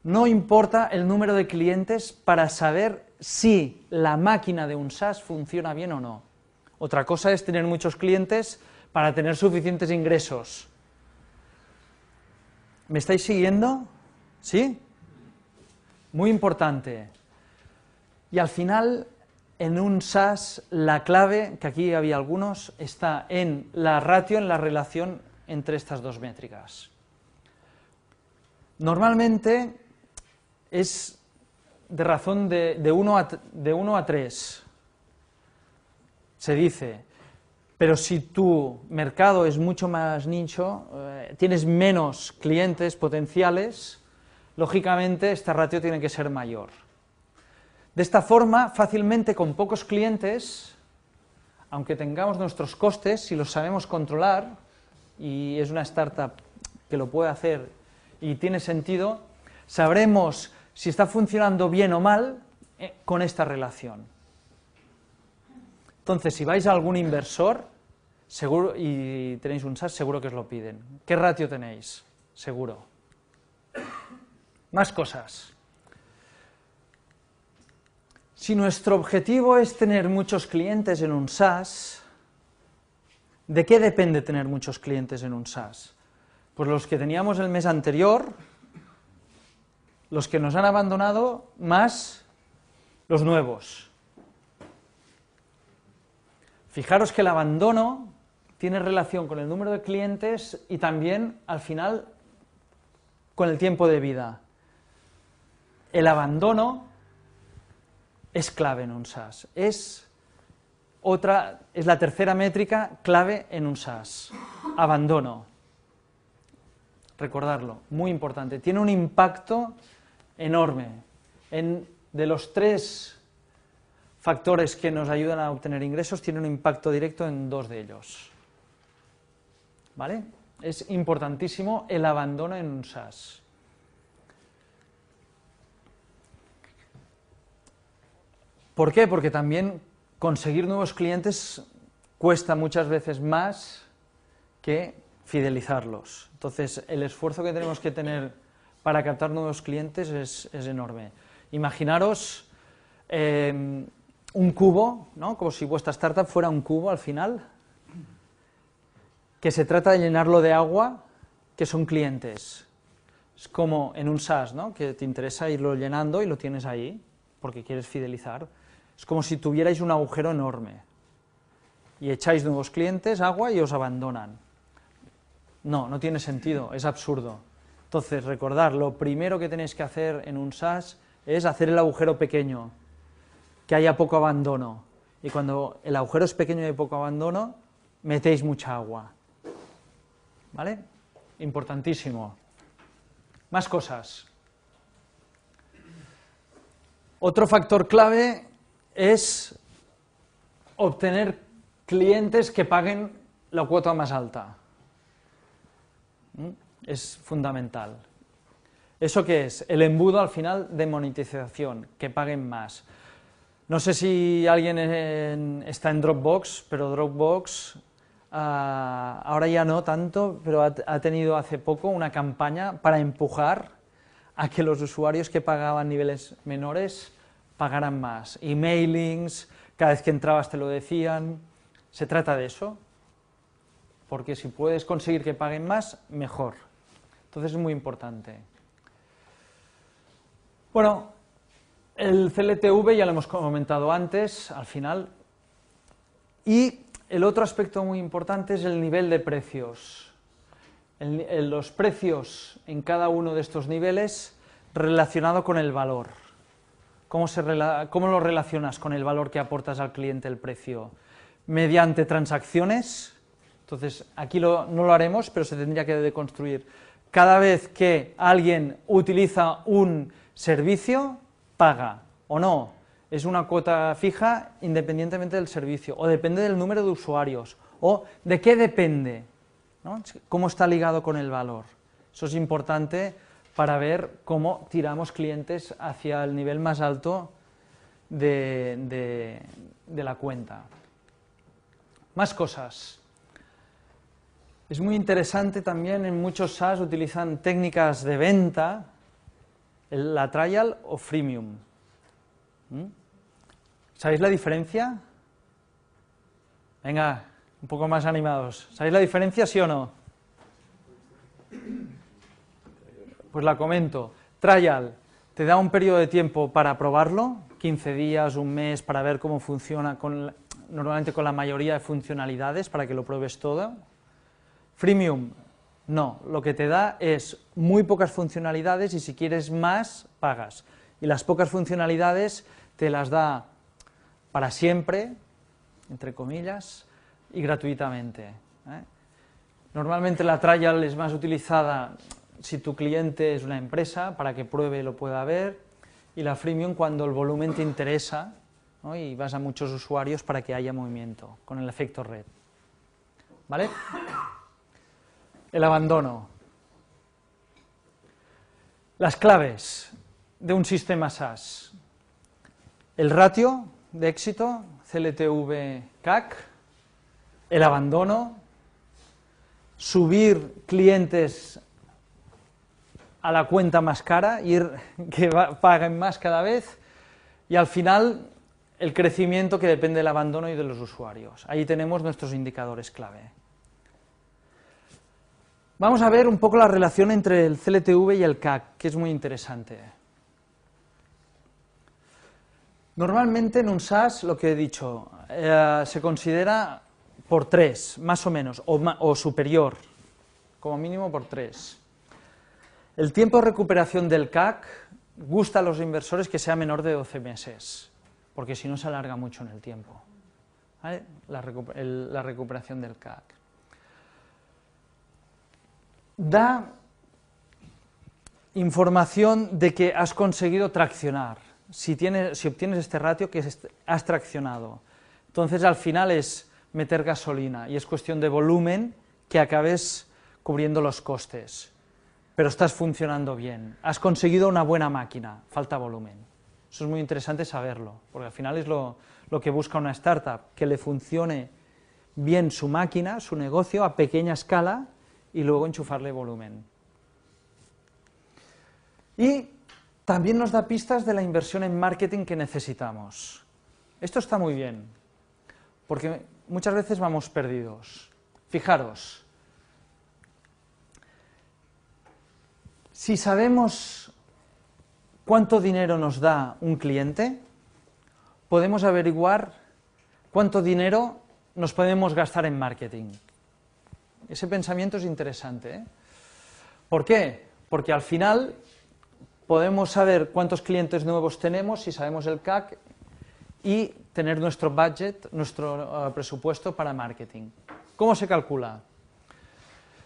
No importa el número de clientes para saber si la máquina de un SaaS funciona bien o no. Otra cosa es tener muchos clientes para tener suficientes ingresos. ¿Me estáis siguiendo? ¿Sí? Muy importante. Y al final, en un SaaS, la clave, que aquí había algunos, está en la ratio, en la relación entre estas dos métricas. Normalmente es de razón de 1 a 3, se dice, pero si tu mercado es mucho más nicho, tienes menos clientes potenciales, lógicamente esta ratio tiene que ser mayor. De esta forma, fácilmente con pocos clientes, aunque tengamos nuestros costes, si los sabemos controlar, y es una startup que lo puede hacer y tiene sentido, sabremos si está funcionando bien o mal con esta relación. Entonces, si vais a algún inversor seguro y tenéis un SaaS, seguro que os lo piden. ¿Qué ratio tenéis? Seguro. Más cosas. Si nuestro objetivo es tener muchos clientes en un SaaS, ¿de qué depende tener muchos clientes en un SaaS? Pues los que teníamos el mes anterior, los que nos han abandonado, más los nuevos. Fijaros que el abandono tiene relación con el número de clientes y también, al final, con el tiempo de vida. El abandono es clave en un SaaS. Es la tercera métrica clave en un SaaS. Abandono. Recordarlo, muy importante. Tiene un impacto enorme. De los 3 factores que nos ayudan a obtener ingresos, tiene un impacto directo en 2 de ellos. ¿Vale? Es importantísimo el abandono en un SaaS. ¿Por qué? Porque también conseguir nuevos clientes cuesta muchas veces más que fidelizarlos. Entonces, el esfuerzo que tenemos que tener para captar nuevos clientes es enorme. Imaginaros un cubo, ¿no? Como si vuestra startup fuera un cubo al final, que se trata de llenarlo de agua, que son clientes. Es como en un SaaS, ¿no? Que te interesa irlo llenando y lo tienes ahí, porque quieres fidelizar. Es como si tuvierais un agujero enorme y echáis nuevos clientes, agua, y os abandonan. No tiene sentido, es absurdo. Entonces, recordad, lo primero que tenéis que hacer en un SaaS es hacer el agujero pequeño, que haya poco abandono. Y cuando el agujero es pequeño y hay poco abandono, metéis mucha agua. ¿Vale? Importantísimo. Más cosas. Otro factor clave es obtener clientes que paguen la cuota más alta. Es fundamental. ¿Eso qué es? El embudo al final de monetización, que paguen más. No sé si alguien está en Dropbox, pero Dropbox ahora ya no tanto, pero ha tenido hace poco una campaña para empujar a que los usuarios que pagaban niveles menores pagaran más. Emailings, cada vez que entrabas te lo decían. Se trata de eso, porque si puedes conseguir que paguen más, mejor. Entonces es muy importante. Bueno, el CLTV ya lo hemos comentado antes, al final. Y el otro aspecto muy importante es el nivel de precios. Los precios en cada uno de estos niveles relacionado con el valor. ¿Cómo lo relacionas con el valor que aportas al cliente el precio? Mediante transacciones. Entonces, aquí no lo haremos, pero se tendría que deconstruir. Cada vez que alguien utiliza un servicio, paga o no. Es una cuota fija independientemente del servicio, o depende del número de usuarios, o de qué depende, ¿no? Cómo está ligado con el valor. Eso es importante para ver cómo tiramos clientes hacia el nivel más alto de la cuenta. Más cosas. Es muy interesante también, en muchos SaaS utilizan técnicas de venta, la trial o freemium. ¿Sabéis la diferencia? Venga, un poco más animados. ¿Sabéis la diferencia, sí o no? Pues la comento. Trial te da un periodo de tiempo para probarlo, 15 días, un mes, para ver cómo funciona, normalmente con la mayoría de funcionalidades, para que lo pruebes todo. Freemium, no, lo que te da es muy pocas funcionalidades y si quieres más, pagas. Y las pocas funcionalidades te las da para siempre, entre comillas, y gratuitamente. Normalmente la trial es más utilizada si tu cliente es una empresa, para que pruebe y lo pueda ver, y la freemium cuando el volumen te interesa, ¿no? Y vas a muchos usuarios para que haya movimiento, con el efecto red. ¿Vale? El abandono. Las claves de un sistema SaaS. El ratio de éxito, CLTV/CAC, el abandono, subir clientes a la cuenta más cara, que paguen más cada vez, y al final el crecimiento que depende del abandono y de los usuarios. Ahí tenemos nuestros indicadores clave. Vamos a ver un poco la relación entre el CLTV y el CAC, que es muy interesante. Normalmente en un SaaS, lo que he dicho, se considera por 3, más o menos, o superior, como mínimo por 3. El tiempo de recuperación del CAC gusta a los inversores que sea menor de 12 meses, porque si no se alarga mucho en el tiempo, ¿vale? La recuperación del CAC. Da información de que has conseguido traccionar. Si obtienes este ratio, que has traccionado. Entonces, al final es meter gasolina y es cuestión de volumen que acabes cubriendo los costes. Pero estás funcionando bien. Has conseguido una buena máquina, falta volumen. Eso es muy interesante saberlo, porque al final es lo que busca una startup, que le funcione bien su máquina, su negocio a pequeña escala y luego enchufarle volumen. Y también nos da pistas de la inversión en marketing que necesitamos. Esto está muy bien, porque muchas veces vamos perdidos. Fijaros, si sabemos cuánto dinero nos da un cliente, podemos averiguar cuánto dinero nos podemos gastar en marketing. Ese pensamiento es interesante, ¿eh? ¿Por qué? Porque al final podemos saber cuántos clientes nuevos tenemos si sabemos el CAC y tener nuestro budget, nuestro presupuesto para marketing. ¿Cómo se calcula?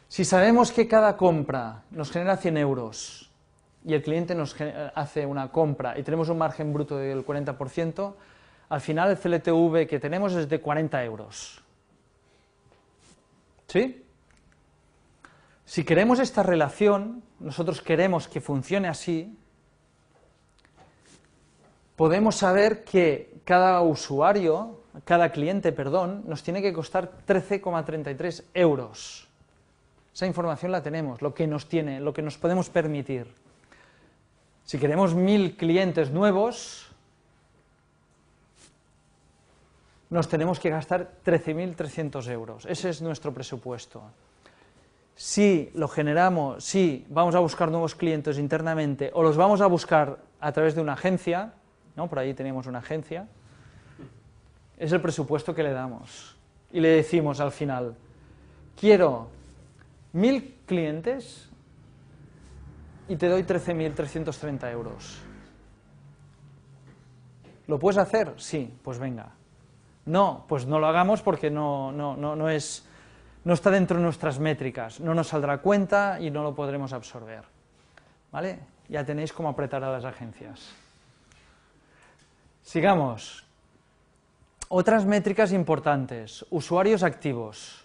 Si sabemos que cada compra nos genera 100 euros y el cliente nos hace una compra y tenemos un margen bruto del 40%, al final el CLTV que tenemos es de 40 euros. ¿Sí? Si queremos esta relación, nosotros queremos que funcione así, podemos saber que cada usuario, cada cliente, perdón, nos tiene que costar 13,33 euros. Esa información la tenemos, lo que nos podemos permitir. Si queremos 1000 clientes nuevos, nos tenemos que gastar 13.300 euros. Ese es nuestro presupuesto. Si lo generamos, si vamos a buscar nuevos clientes internamente o los vamos a buscar a través de una agencia, ¿no? Por ahí tenemos una agencia, es el presupuesto que le damos. Y le decimos al final, quiero 1.000 clientes y te doy 13.330 euros. ¿Lo puedes hacer? Sí, pues venga. No, pues no lo hagamos porque no está dentro de nuestras métricas, no nos saldrá cuenta y no lo podremos absorber. ¿Vale? Ya tenéis cómo apretar a las agencias. Sigamos. Otras métricas importantes. Usuarios activos.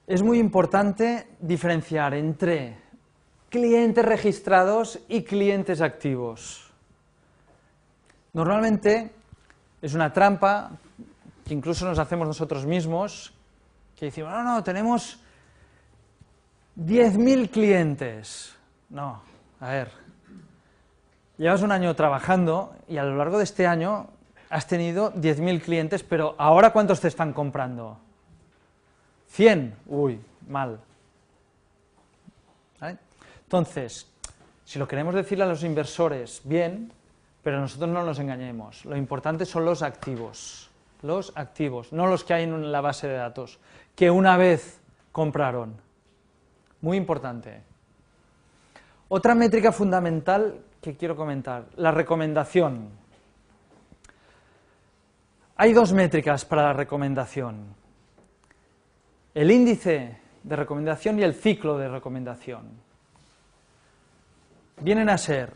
Es muy importante diferenciar entre clientes registrados y clientes activos. Normalmente es una trampa que incluso nos hacemos nosotros mismos, que decimos, no, tenemos 10.000 clientes. No, a ver, llevas un año trabajando y a lo largo de este año has tenido 10.000 clientes, pero ¿ahora cuántos te están comprando? 100. Uy, mal. ¿Vale? Entonces, si lo queremos decirle a los inversores, bien, pero nosotros no nos engañemos. Lo importante son los activos, no los que hay en la base de datos, que una vez compraron. Muy importante. Otra métrica fundamental que quiero comentar, la recomendación. Hay dos métricas para la recomendación. El índice de recomendación y el ciclo de recomendación. Vienen a ser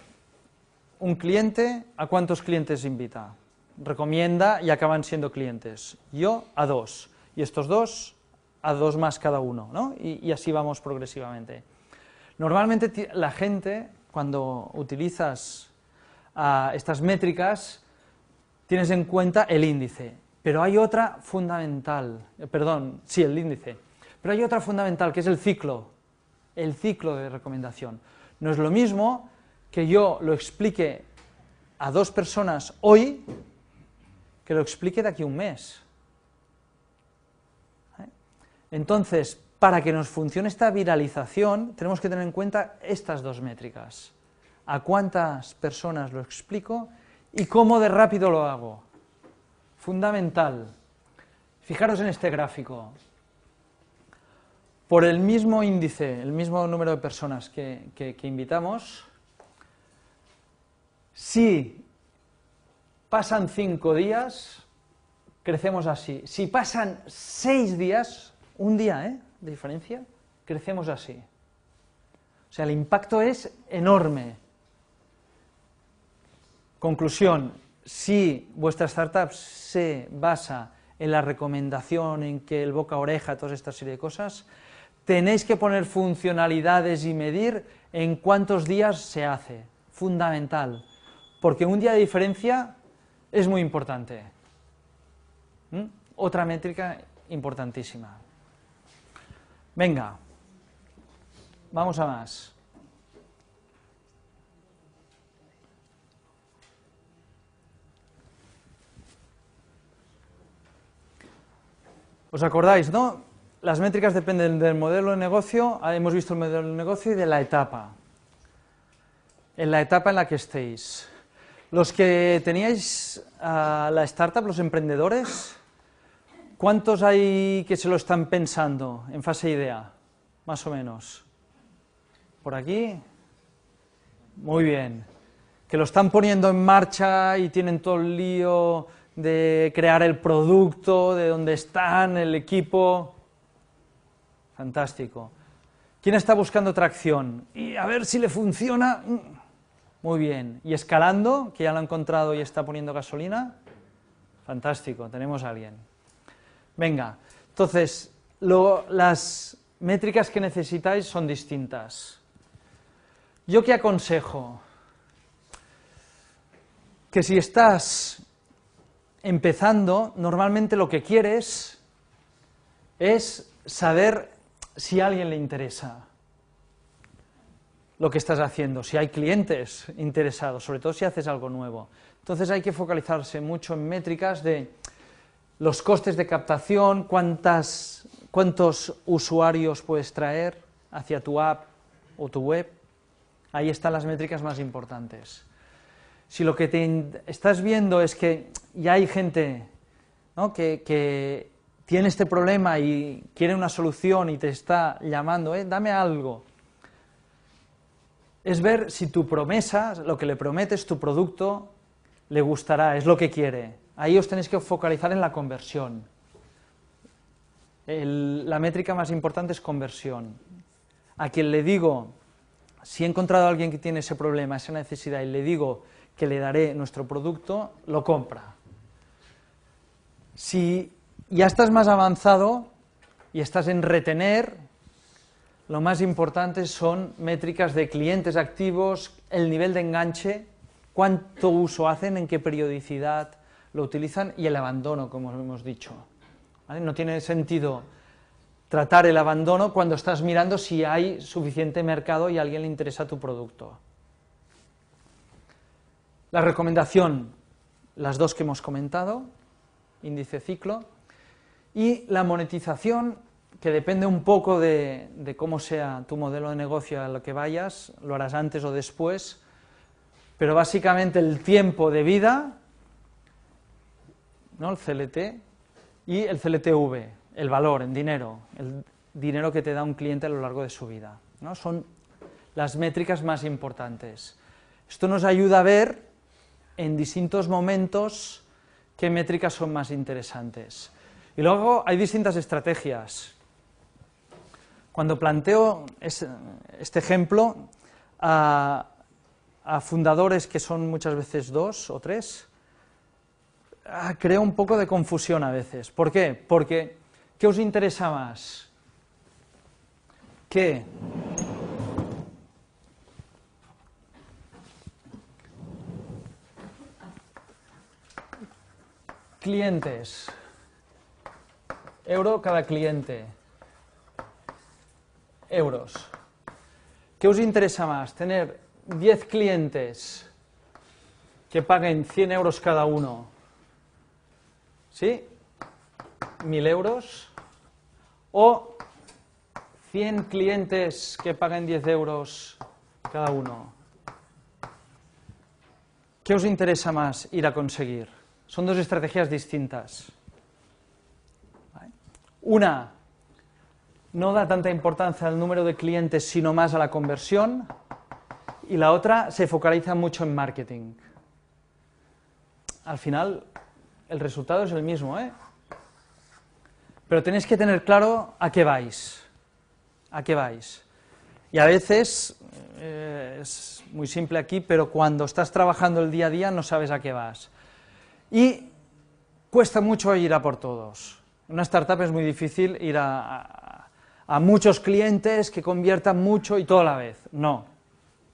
un cliente, ¿a cuántos clientes invita? Recomienda y acaban siendo clientes. Yo a 2 y estos dos a 2 más cada uno, ¿no? Y así vamos progresivamente. Normalmente la gente, cuando utilizas estas métricas, tienes en cuenta el índice, pero hay otra fundamental, el índice, pero hay otra fundamental que es el ciclo de recomendación. No es lo mismo que yo lo explique a 2 personas hoy que lo explique de aquí a un mes. Entonces, para que nos funcione esta viralización, tenemos que tener en cuenta estas dos métricas. A cuántas personas lo explico y cómo de rápido lo hago. Fundamental. Fijaros en este gráfico. Por el mismo índice, el mismo número de personas que invitamos, si pasan 5 días, crecemos así. Si pasan 6 días, un día de diferencia, crecemos así. O sea, el impacto es enorme. Conclusión, si vuestra startup se basa en la recomendación, en que el boca a oreja, toda esta serie de cosas, tenéis que poner funcionalidades y medir en cuántos días se hace. Fundamental. Porque un día de diferencia es muy importante. Otra métrica importantísima. Venga, vamos a más. ¿Os acordáis, no? Las métricas dependen del modelo de negocio, hemos visto el modelo de negocio y de la etapa. En la etapa en la que estéis. Los que teníais la startup, los emprendedores, ¿cuántos hay que se lo están pensando en fase idea? Más o menos. ¿Por aquí? Muy bien. Que lo están poniendo en marcha y tienen todo el lío de crear el producto, de dónde están, el equipo. Fantástico. ¿Quién está buscando tracción? Y a ver si le funciona. Muy bien. ¿Y escalando, que ya lo ha encontrado y está poniendo gasolina? Fantástico, tenemos a alguien. Venga, entonces, las métricas que necesitáis son distintas. ¿Yo qué aconsejo? Que si estás empezando, normalmente lo que quieres es saber si a alguien le interesa. lo que estás haciendo, si hay clientes interesados, sobre todo si haces algo nuevo. Entonces hay que focalizarse mucho en métricas de los costes de captación, cuántos usuarios puedes traer hacia tu app o tu web. Ahí están las métricas más importantes. Si lo que estás viendo es que ya hay gente, ¿no?, que tiene este problema y quiere una solución y te está llamando, dame algo, es ver si tu promesa, lo que le prometes, tu producto, le gustará, es lo que quiere. Ahí os tenéis que focalizar en la conversión. La métrica más importante es conversión. A quien le digo, si he encontrado a alguien que tiene ese problema, esa necesidad, y le digo que le daré nuestro producto, lo compra. Si ya estás más avanzado y estás en retener, lo más importante son métricas de clientes activos, el nivel de enganche, cuánto uso hacen, en qué periodicidad lo utilizan y el abandono, como hemos dicho. ¿Vale? No tiene sentido tratar el abandono cuando estás mirando si hay suficiente mercado y a alguien le interesa tu producto. La recomendación, las dos que hemos comentado, índice ciclo, y la monetización, que depende un poco de cómo sea tu modelo de negocio a lo que vayas, lo harás antes o después, pero básicamente el tiempo de vida, ¿no?, el CLT, y el CLTV, el valor en dinero, el dinero que te da un cliente a lo largo de su vida, ¿no? Son las métricas más importantes. Esto nos ayuda a ver en distintos momentos qué métricas son más interesantes. Y luego hay distintas estrategias. Cuando planteo este ejemplo a fundadores que son muchas veces 2 o 3, creo un poco de confusión a veces. ¿Por qué? Porque, ¿qué os interesa más? ¿Qué? Clientes. Euro cada cliente. Euros. ¿Qué os interesa más? ¿Tener 10 clientes que paguen 100 euros cada uno? ¿Sí? 1.000 euros. ¿O 100 clientes que paguen 10 euros cada uno? ¿Qué os interesa más ir a conseguir? Son dos estrategias distintas. ¿Vale? Una no da tanta importancia al número de clientes, sino más a la conversión, y la otra se focaliza mucho en marketing. Al final, el resultado es el mismo, ¿eh? Pero tenéis que tener claro a qué vais. ¿A qué vais? Y a veces, es muy simple aquí, pero cuando estás trabajando el día a día no sabes a qué vas. Y cuesta mucho ir a por todos. En una startup es muy difícil ir a muchos clientes que conviertan mucho y todo a la vez. No,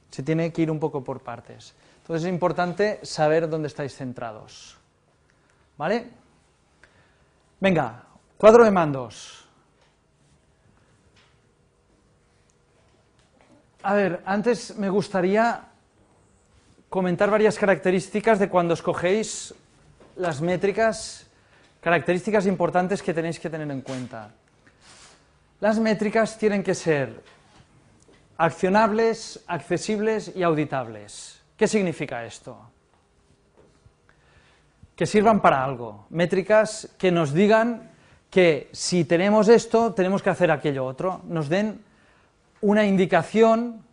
se tiene que ir un poco por partes. Entonces es importante saber dónde estáis centrados. ¿Vale? Venga, cuadro de mandos. A ver, antes me gustaría comentar varias características de cuando escogéis las métricas, características importantes que tenéis que tener en cuenta. Las métricas tienen que ser accionables, accesibles y auditables. ¿Qué significa esto? Que sirvan para algo. Métricas que nos digan que si tenemos esto, tenemos que hacer aquello otro. Nos den una indicación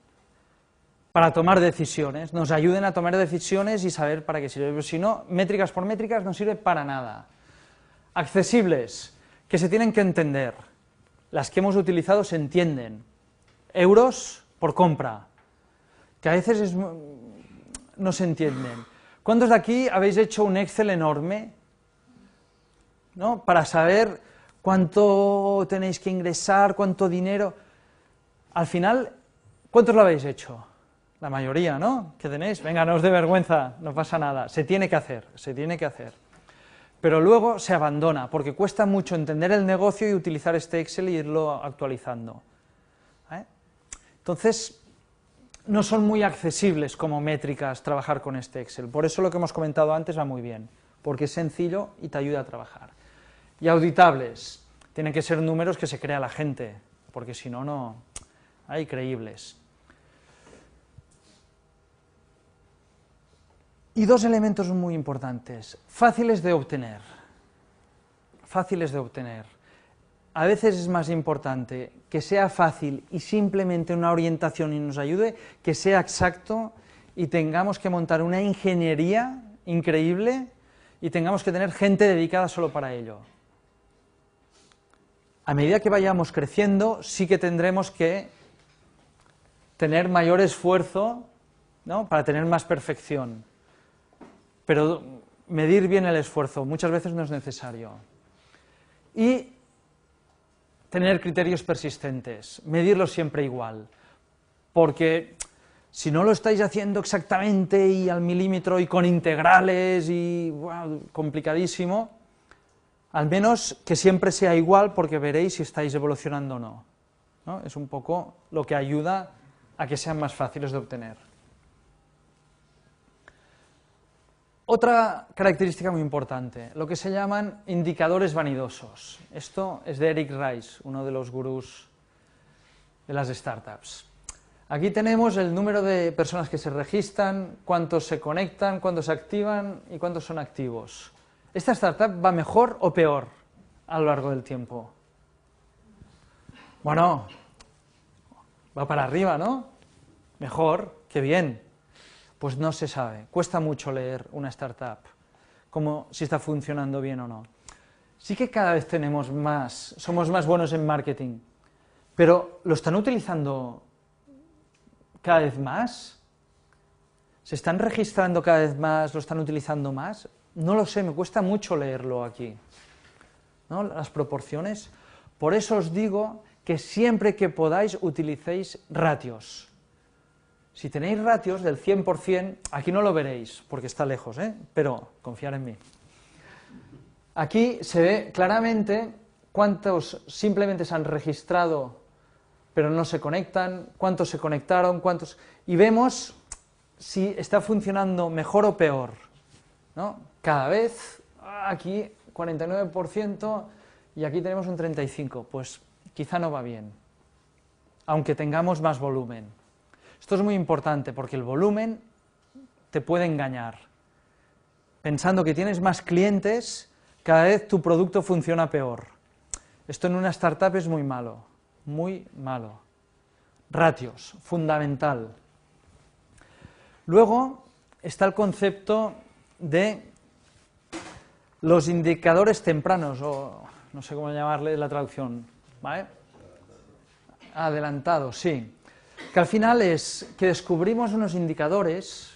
para tomar decisiones, nos ayuden a tomar decisiones y saber para qué sirve. Pero si no, métricas por métricas no sirve para nada. Accesibles, que se tienen que entender. Las que hemos utilizado se entienden. Euros por compra, que a veces no se entienden. ¿Cuántos de aquí habéis hecho un Excel enorme, ¿no?, para saber cuánto tenéis que ingresar, cuánto dinero? Al final, ¿cuántos lo habéis hecho? La mayoría, ¿no? ¿Qué tenéis? Venga, no os dé vergüenza, no pasa nada. Se tiene que hacer, se tiene que hacer. Pero luego se abandona, porque cuesta mucho entender el negocio y utilizar este Excel y irlo actualizando. Entonces, no son muy accesibles como métricas trabajar con este Excel. Por eso lo que hemos comentado antes va muy bien, porque es sencillo y te ayuda a trabajar. Y auditables, tienen que ser números que se crea la gente, porque si no, no hay creíbles. Y dos elementos muy importantes, fáciles de obtener. Fáciles de obtener. A veces es más importante que sea fácil y simplemente una orientación y nos ayude, que sea exacto y tengamos que montar una ingeniería increíble y tengamos que tener gente dedicada solo para ello. A medida que vayamos creciendo, sí que tendremos que tener mayor esfuerzo, ¿no?, para tener más perfección. Pero medir bien el esfuerzo muchas veces no es necesario. Y tener criterios persistentes, medirlos siempre igual, porque si no lo estáis haciendo exactamente y al milímetro y con integrales y wow, complicadísimo, al menos que siempre sea igual porque veréis si estáis evolucionando o no, ¿no? Es un poco lo que ayuda a que sean más fáciles de obtener. Otra característica muy importante, lo que se llaman indicadores vanidosos. Esto es de Eric Rice, uno de los gurús de las startups. Aquí tenemos el número de personas que se registran, cuántos se conectan, cuántos se activan y cuántos son activos. ¿Esta startup va mejor o peor a lo largo del tiempo? Bueno, va para arriba, ¿no? Mejor, qué bien. Pues no se sabe, cuesta mucho leer una startup, como si está funcionando bien o no. Sí que cada vez somos más buenos en marketing, pero ¿lo están utilizando cada vez más? ¿Se están registrando cada vez más? ¿Lo están utilizando más? No lo sé, me cuesta mucho leerlo aquí, ¿no?, las proporciones. Por eso os digo que siempre que podáis utilicéis ratios. Si tenéis ratios del 100%, aquí no lo veréis, porque está lejos, pero confiar en mí. Aquí se ve claramente cuántos simplemente se han registrado, pero no se conectan, cuántos se conectaron, cuántos... Y vemos si está funcionando mejor o peor, ¿no? Cada vez, aquí 49% y aquí tenemos un 35%, pues quizá no va bien, aunque tengamos más volumen. Esto es muy importante porque el volumen te puede engañar. Pensando que tienes más clientes, cada vez tu producto funciona peor. Esto en una startup es muy malo, muy malo. Ratios, fundamental. Luego está el concepto de los indicadores tempranos, o no sé cómo llamarle la traducción, ¿vale? Adelantados, sí. Que al final es que descubrimos unos indicadores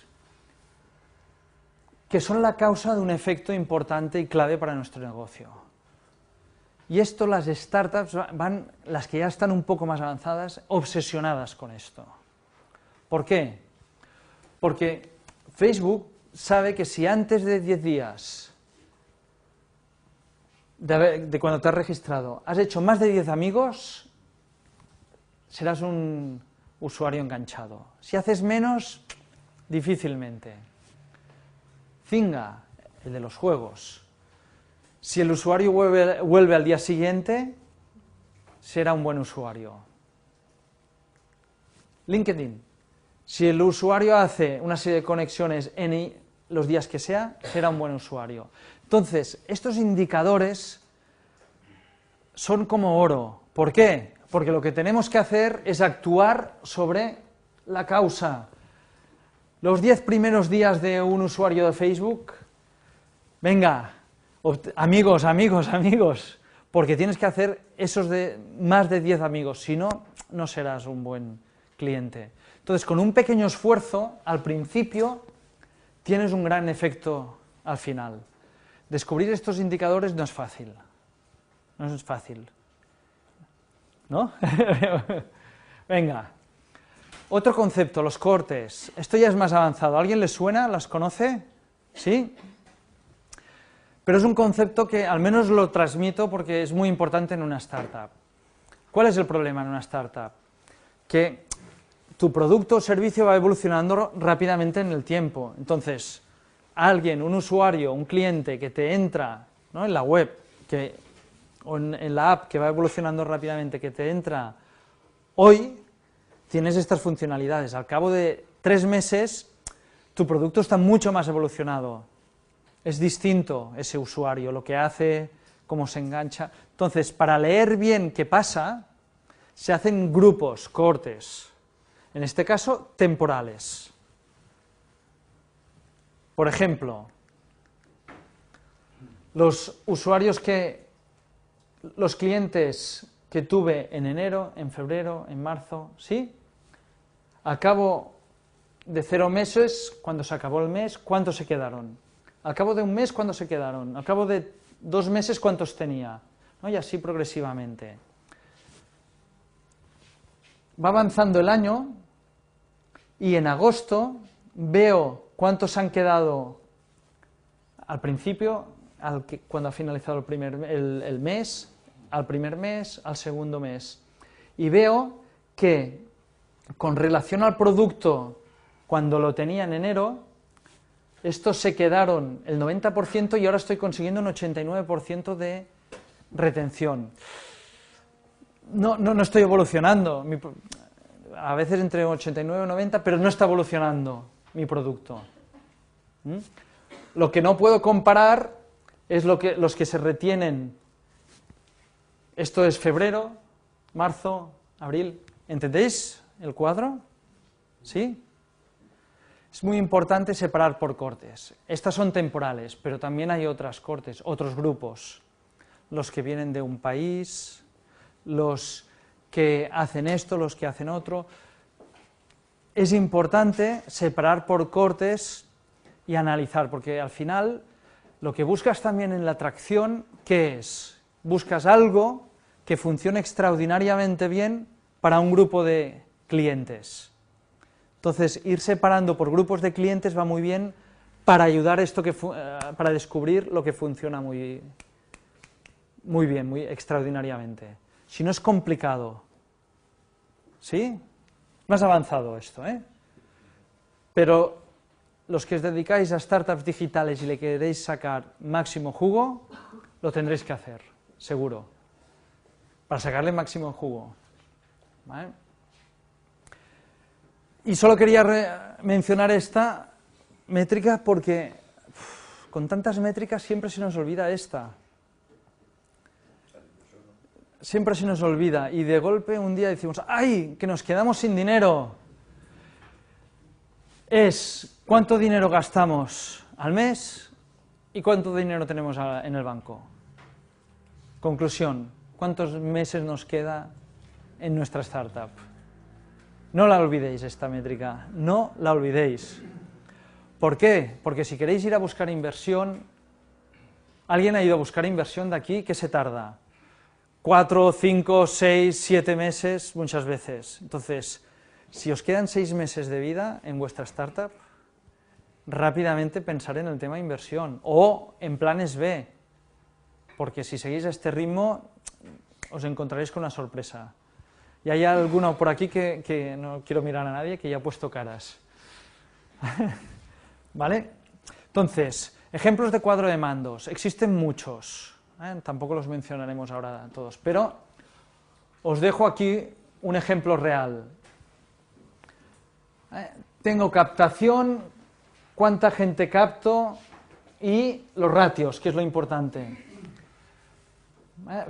que son la causa de un efecto importante y clave para nuestro negocio. Y esto las startups van, las que ya están un poco más avanzadas, obsesionadas con esto. ¿Por qué? Porque Facebook sabe que si antes de 10 días de cuando te has registrado has hecho más de 10 amigos, serás un usuario enganchado. Si haces menos, difícilmente. Zynga, el de los juegos. Si el usuario vuelve al día siguiente, será un buen usuario. LinkedIn. Si el usuario hace una serie de conexiones en los días que sea, será un buen usuario. Entonces, estos indicadores son como oro. ¿Por qué? Porque lo que tenemos que hacer es actuar sobre la causa. Los 10 primeros días de un usuario de Facebook, venga, amigos, porque tienes que hacer esos de más de 10 amigos, si no, no serás un buen cliente. Entonces, con un pequeño esfuerzo, al principio, tienes un gran efecto al final. Descubrir estos indicadores no es fácil, no es fácil. ¿No? Venga. Otro concepto, los cohortes. Esto ya es más avanzado. ¿A alguien le suena? ¿Las conoce? ¿Sí? Pero es un concepto que al menos lo transmito porque es muy importante en una startup. ¿Cuál es el problema en una startup? Que tu producto o servicio va evolucionando rápidamente en el tiempo. Entonces, alguien, un usuario, un cliente que te entra, ¿no?, en la web o en la app que va evolucionando rápidamente, que te entra hoy, tienes estas funcionalidades. Al cabo de 3 meses, tu producto está mucho más evolucionado. Es distinto ese usuario, lo que hace, cómo se engancha. Entonces, para leer bien qué pasa, se hacen grupos, cohortes, en este caso, temporales. Por ejemplo, los clientes que tuve en enero, en febrero, en marzo, ¿sí? Al cabo de 0 meses, cuando se acabó el mes, ¿cuántos se quedaron? Al cabo de un mes, ¿cuántos se quedaron? Al cabo de 2 meses, ¿cuántos tenía? ¿No? Y así progresivamente. Va avanzando el año y en agosto veo cuántos han quedado al principio, cuando ha finalizado el mes, al primer mes, al segundo mes. Y veo que con relación al producto, cuando lo tenía en enero, estos se quedaron el 90% y ahora estoy consiguiendo un 89% de retención. No estoy evolucionando, a veces entre 89 y 90, pero no está evolucionando mi producto. Lo que no puedo comparar es los que se retienen. Esto es febrero, marzo, abril. ¿Entendéis el cuadro? ¿Sí? Es muy importante separar por cortes. Estas son temporales, pero también hay otras cortes, otros grupos. Los que vienen de un país, los que hacen esto, los que hacen otro. Es importante separar por cortes y analizar, porque al final lo que buscas también en la atracción, ¿qué es? Buscas algo que funcione extraordinariamente bien para un grupo de clientes. Entonces, ir separando por grupos de clientes va muy bien para ayudar para descubrir lo que funciona muy bien, muy extraordinariamente. Si no, es complicado. ¿Sí? Más avanzado esto, ¿eh? Pero los que os dedicáis a startups digitales y le queréis sacar máximo jugo, lo tendréis que hacer, seguro, para sacarle máximo jugo. ¿Vale? Y solo quería mencionar esta métrica porque con tantas métricas siempre se nos olvida esta. Siempre se nos olvida y de golpe un día decimos, ¡ay, que nos quedamos sin dinero! Es cuánto dinero gastamos al mes y cuánto dinero tenemos en el banco. Conclusión, ¿cuántos meses nos queda en nuestra startup? No la olvidéis esta métrica, no la olvidéis. ¿Por qué? Porque si queréis ir a buscar inversión, alguien ha ido a buscar inversión de aquí, ¿qué se tarda? 4, 5, 6, 7 meses, muchas veces. Entonces, si os quedan 6 meses de vida en vuestra startup, rápidamente pensar en el tema de inversión o en planes B, porque si seguís a este ritmo os encontraréis con una sorpresa. Y hay alguno por aquí que no quiero mirar a nadie, que ya ha puesto caras. ¿Vale? Entonces, ejemplos de cuadro de mandos. Existen muchos. Tampoco los mencionaremos ahora todos, pero os dejo aquí un ejemplo real. Tengo captación, cuánta gente capto y los ratios, que es lo importante.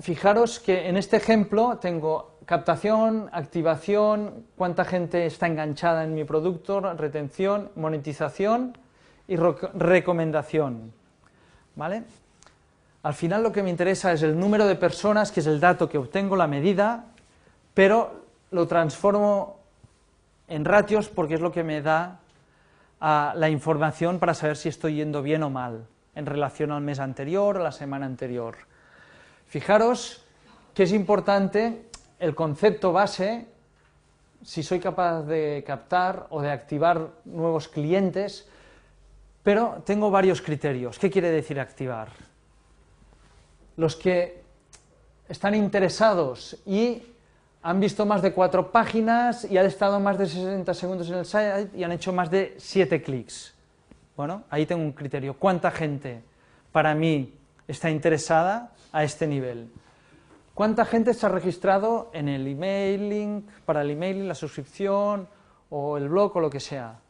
Fijaros que en este ejemplo tengo captación, activación, cuánta gente está enganchada en mi producto, retención, monetización y recomendación. ¿Vale? Al final lo que me interesa es el número de personas, que es el dato que obtengo, la medida, pero lo transformo en ratios porque es lo que me da la información para saber si estoy yendo bien o mal en relación al mes anterior o a la semana anterior. Fijaros que es importante el concepto base, si soy capaz de captar o de activar nuevos clientes, pero tengo varios criterios. ¿Qué quiere decir activar? Los que están interesados y han visto más de 4 páginas y han estado más de 60 segundos en el site y han hecho más de 7 clics. Bueno, ahí tengo un criterio. ¿Cuánta gente para mí está interesada a este nivel? ¿Cuánta gente se ha registrado en el emailing, para el emailing, la suscripción o el blog o lo que sea?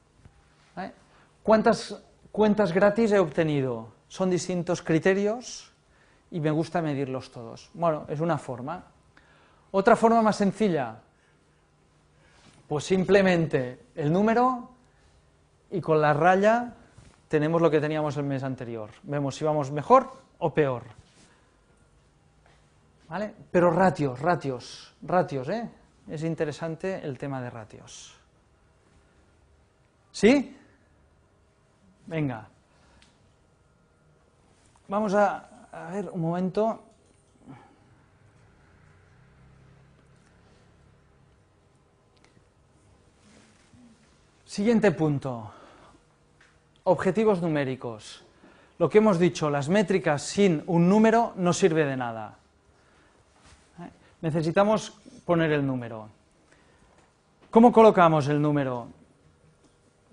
¿Cuántas cuentas gratis he obtenido? Son distintos criterios y me gusta medirlos todos. Bueno, es una forma. Otra forma más sencilla, pues simplemente el número y con la raya tenemos lo que teníamos el mes anterior. Vemos si vamos mejor o peor. ¿Vale? Pero ratios, ¿eh? Es interesante el tema de ratios. ¿Sí? Venga. Vamos a ver un momento. Siguiente punto. Objetivos numéricos. Lo que hemos dicho, las métricas sin un número no sirve de nada. Necesitamos poner el número. ¿Cómo colocamos el número?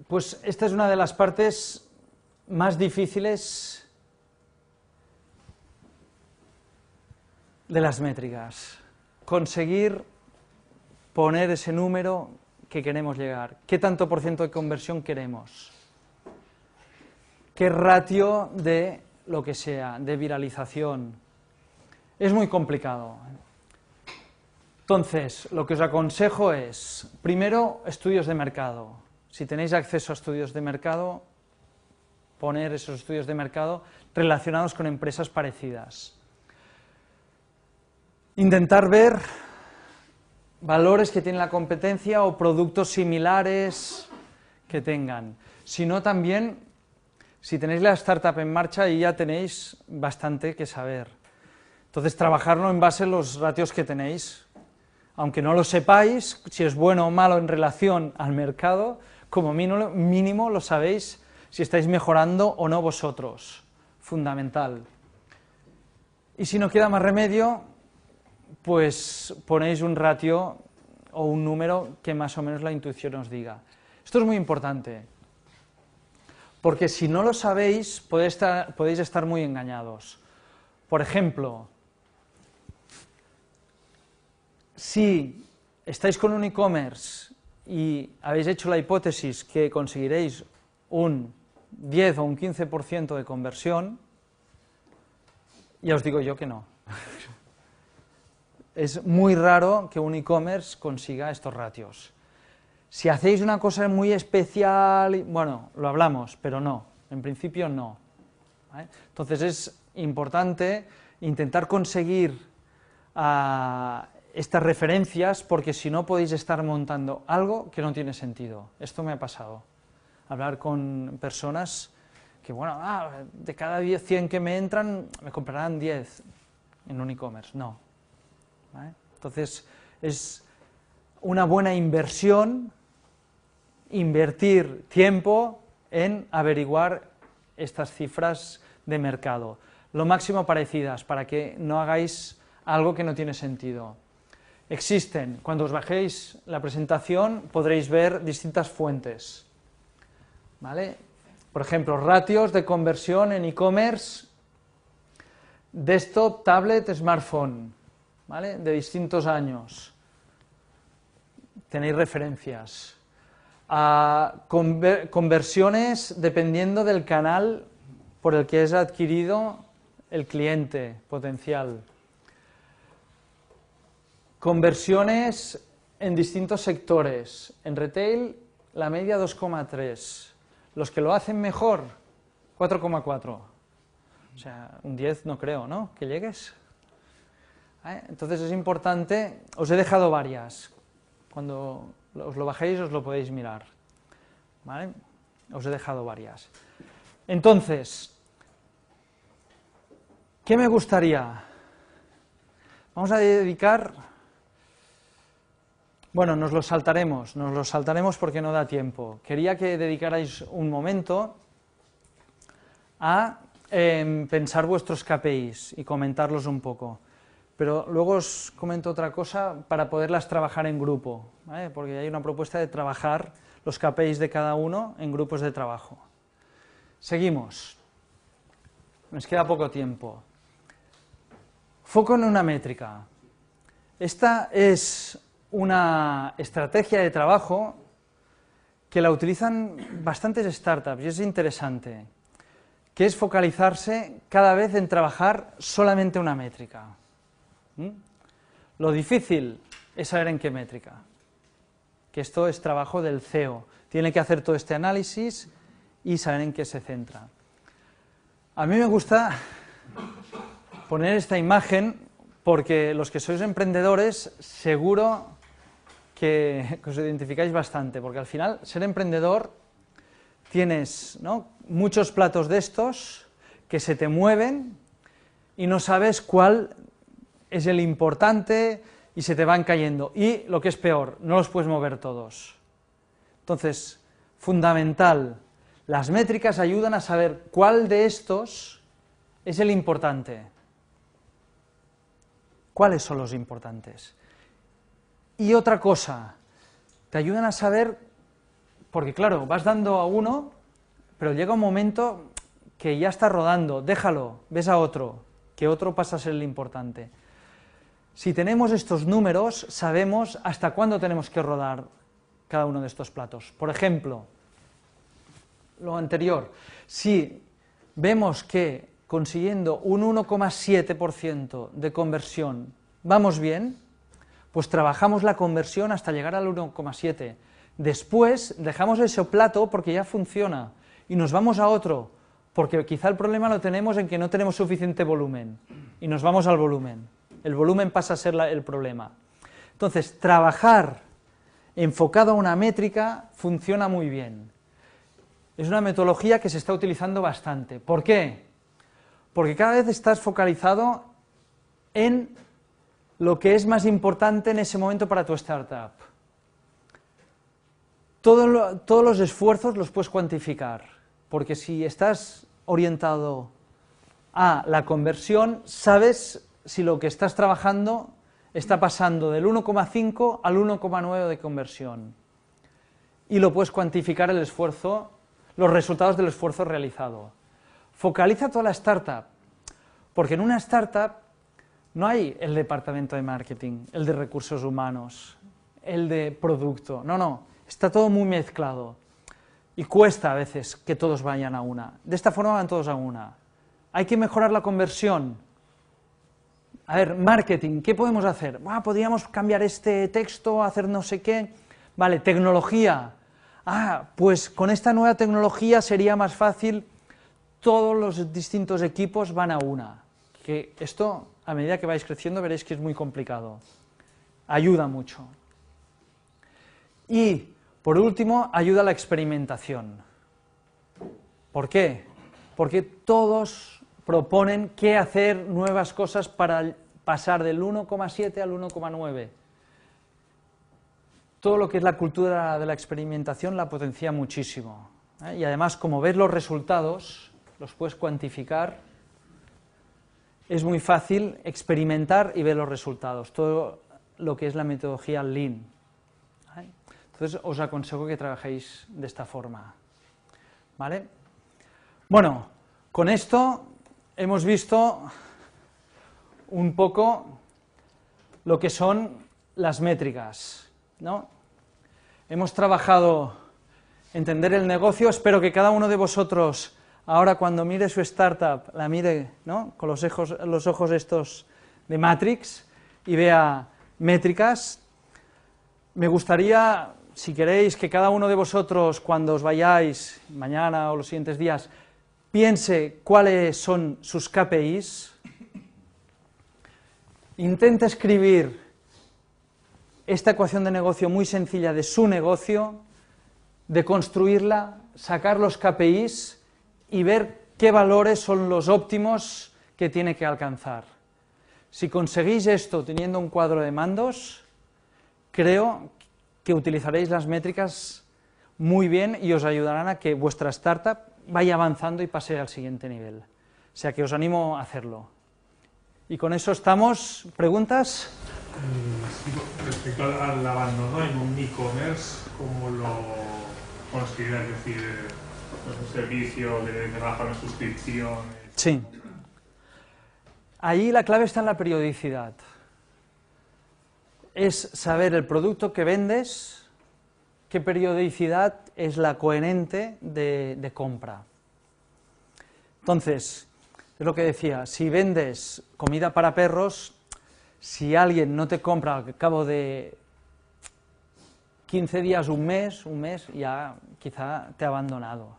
Pues esta es una de las partes más difíciles de las métricas. Conseguir poner ese número que queremos llegar. ¿Qué tanto por ciento de conversión queremos? ¿Qué ratio de lo que sea, de viralización? Es muy complicado. Entonces, lo que os aconsejo es, primero, estudios de mercado. Si tenéis acceso a estudios de mercado, poner esos estudios de mercado relacionados con empresas parecidas. Intentar ver valores que tiene la competencia o productos similares que tengan. Si no, también, si tenéis la startup en marcha, ahí ya tenéis bastante que saber. Entonces, trabajarlo en base a los ratios que tenéis. Aunque no lo sepáis, si es bueno o malo en relación al mercado, como mínimo lo sabéis si estáis mejorando o no vosotros. Fundamental. Y si no queda más remedio, pues ponéis un ratio o un número que más o menos la intuición os diga. Esto es muy importante, porque si no lo sabéis, podéis estar muy engañados. Por ejemplo, si estáis con un e-commerce y habéis hecho la hipótesis que conseguiréis un 10 o un 15% de conversión, ya os digo yo que no. Es muy raro que un e-commerce consiga estos ratios. Si hacéis una cosa muy especial, bueno, lo hablamos, pero no, en principio no. ¿Vale? Entonces es importante intentar conseguir estas referencias, porque si no podéis estar montando algo que no tiene sentido. Esto me ha pasado. Hablar con personas que, bueno, de cada 100 que me entran, me comprarán 10 en un e-commerce. No. ¿Vale? Entonces, es una buena inversión invertir tiempo en averiguar estas cifras de mercado, lo máximo parecidas, para que no hagáis algo que no tiene sentido. Existen, cuando os bajéis la presentación, podréis ver distintas fuentes. ¿Vale? Por ejemplo, ratios de conversión en e-commerce, desktop, tablet, smartphone, ¿vale? De distintos años. Tenéis referencias. Conversiones dependiendo del canal por el que es adquirido el cliente potencial. Conversiones en distintos sectores. En retail, la media 2,3. Los que lo hacen mejor, 4,4. O sea, un 10 no creo, ¿no? Que llegues. Entonces es importante, os he dejado varias. Cuando os lo bajéis os lo podéis mirar. ¿Vale? Os he dejado varias. Entonces, ¿qué me gustaría? Vamos a dedicar... Bueno, nos lo saltaremos porque no da tiempo. Quería que dedicarais un momento a pensar vuestros KPIs y comentarlos un poco. pero luego os comento otra cosa para poderlas trabajar en grupo, ¿vale? Porque hay una propuesta de trabajar los KPIs de cada uno en grupos de trabajo. Seguimos. Nos queda poco tiempo. Foco en una métrica. Esta es una estrategia de trabajo que la utilizan bastantes startups y es interesante, que es focalizarse cada vez en trabajar solamente una métrica. Lo difícil es saber en qué métrica, que esto es trabajo del CEO, tiene que hacer todo este análisis y saber en qué se centra. A mí me gusta poner esta imagen porque los que sois emprendedores seguro que os identificáis bastante, porque al final ser emprendedor tienes, ¿no?, muchos platos de estos que se te mueven y no sabes cuál es el importante y se te van cayendo. Y lo que es peor, no los puedes mover todos. Entonces, fundamental, las métricas ayudan a saber cuál de estos es el importante. ¿Cuáles son los importantes? Y otra cosa, te ayudan a saber, porque claro, vas dando a uno, pero llega un momento que ya está rodando, déjalo, ves a otro, que otro pasa a ser el importante. Si tenemos estos números, sabemos hasta cuándo tenemos que rodar cada uno de estos platos. Por ejemplo, lo anterior, si vemos que consiguiendo un 1,7% de conversión vamos bien, pues trabajamos la conversión hasta llegar al 1,7. Después dejamos ese plato porque ya funciona y nos vamos a otro, porque quizá el problema lo tenemos en que no tenemos suficiente volumen y nos vamos al volumen. El volumen pasa a ser el problema. Entonces, trabajar enfocado a una métrica funciona muy bien. Es una metodología que se está utilizando bastante. ¿Por qué? Porque cada vez estás focalizado en lo que es más importante en ese momento para tu startup. Todos los esfuerzos los puedes cuantificar, porque si estás orientado a la conversión, sabes si lo que estás trabajando está pasando del 1,5 al 1,9 de conversión. Y lo puedes cuantificar el esfuerzo, los resultados del esfuerzo realizado. Focaliza toda la startup, porque en una startup no hay el departamento de marketing, el de recursos humanos, el de producto, no, está todo muy mezclado y cuesta a veces que todos vayan a una. De esta forma van todos a una. Hay que mejorar la conversión. A ver, marketing, ¿qué podemos hacer? Podríamos cambiar este texto, hacer no sé qué. Vale, tecnología. Pues con esta nueva tecnología sería más fácil, todos los distintos equipos van a una. Que esto, a medida que vais creciendo, veréis que es muy complicado. Ayuda mucho. Y, por último, ayuda a la experimentación. ¿Por qué? Porque todos proponen qué hacer, nuevas cosas para pasar del 1,7 al 1,9. Todo lo que es la cultura de la experimentación la potencia muchísimo. Y además, como ves los resultados, los puedes cuantificar, es muy fácil experimentar y ver los resultados, todo lo que es la metodología Lean. Entonces os aconsejo que trabajéis de esta forma. ¿Vale? Bueno, con esto hemos visto un poco lo que son las métricas, ¿no? Hemos trabajado entender el negocio, espero que cada uno de vosotros ahora cuando mire su startup la mire, ¿no?, con los ojos estos de Matrix y vea métricas. Me gustaría, si queréis, que cada uno de vosotros cuando os vayáis mañana o los siguientes días piense cuáles son sus KPIs, intente escribir esta ecuación de negocio muy sencilla de su negocio, de construirla, sacar los KPIs y ver qué valores son los óptimos que tiene que alcanzar. Si conseguís esto teniendo un cuadro de mandos, creo que utilizaréis las métricas muy bien y os ayudarán a que vuestra startup vaya avanzando y pase al siguiente nivel. O sea que os animo a hacerlo. Y con eso estamos. ¿Preguntas? Sí, respecto al abandono en un e-commerce, ¿cómo lo consideras? Es decir, un servicio de baja una suscripción. Sí. Ahí la clave está en la periodicidad. Es saber el producto que vendes, qué periodicidad es la coherente de compra. Entonces, es lo que decía, si vendes comida para perros, si alguien no te compra al cabo de 15 días, un mes, ya quizá te ha abandonado.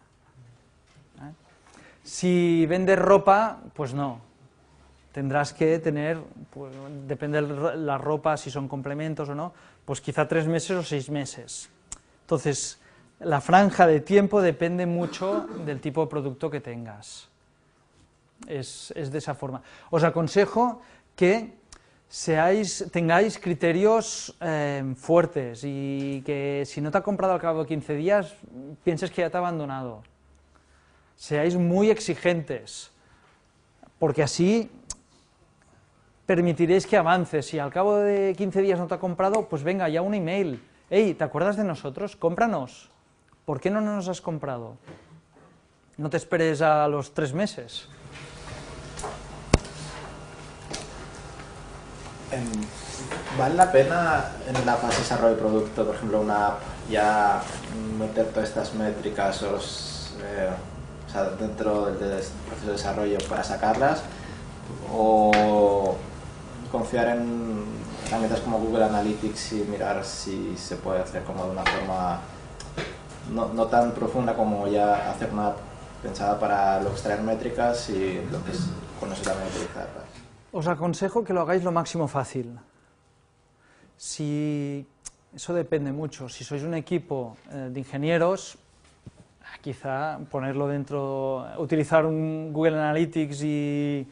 Si vendes ropa, pues no. Tendrás que tener, pues, depende de la ropa, si son complementos o no, pues quizá 3 meses o 6 meses. Entonces, la franja de tiempo depende mucho del tipo de producto que tengas. Es de esa forma. Os aconsejo que tengáis criterios fuertes y que si no te ha comprado al cabo de 15 días, pienses que ya te ha abandonado. Seáis muy exigentes, porque así permitiréis que avances. Si al cabo de 15 días no te ha comprado, pues venga, ya un email. Hey, ¿te acuerdas de nosotros? Cómpranos. ¿Por qué no nos has comprado? No te esperes a los 3 meses. ¿Vale la pena en la fase de desarrollo de producto, por ejemplo, una app, ya meter todas estas métricas o sea, dentro del proceso de desarrollo para sacarlas? ¿O confiar en herramientas como Google Analytics y mirar si se puede hacer como de una forma no tan profunda como ya hacer una app pensada para luego extraer métricas y entonces con eso también utilizarlas? Os aconsejo que lo hagáis lo máximo fácil. Eso depende mucho. Si sois un equipo de ingenieros, quizá ponerlo dentro, utilizar un Google Analytics y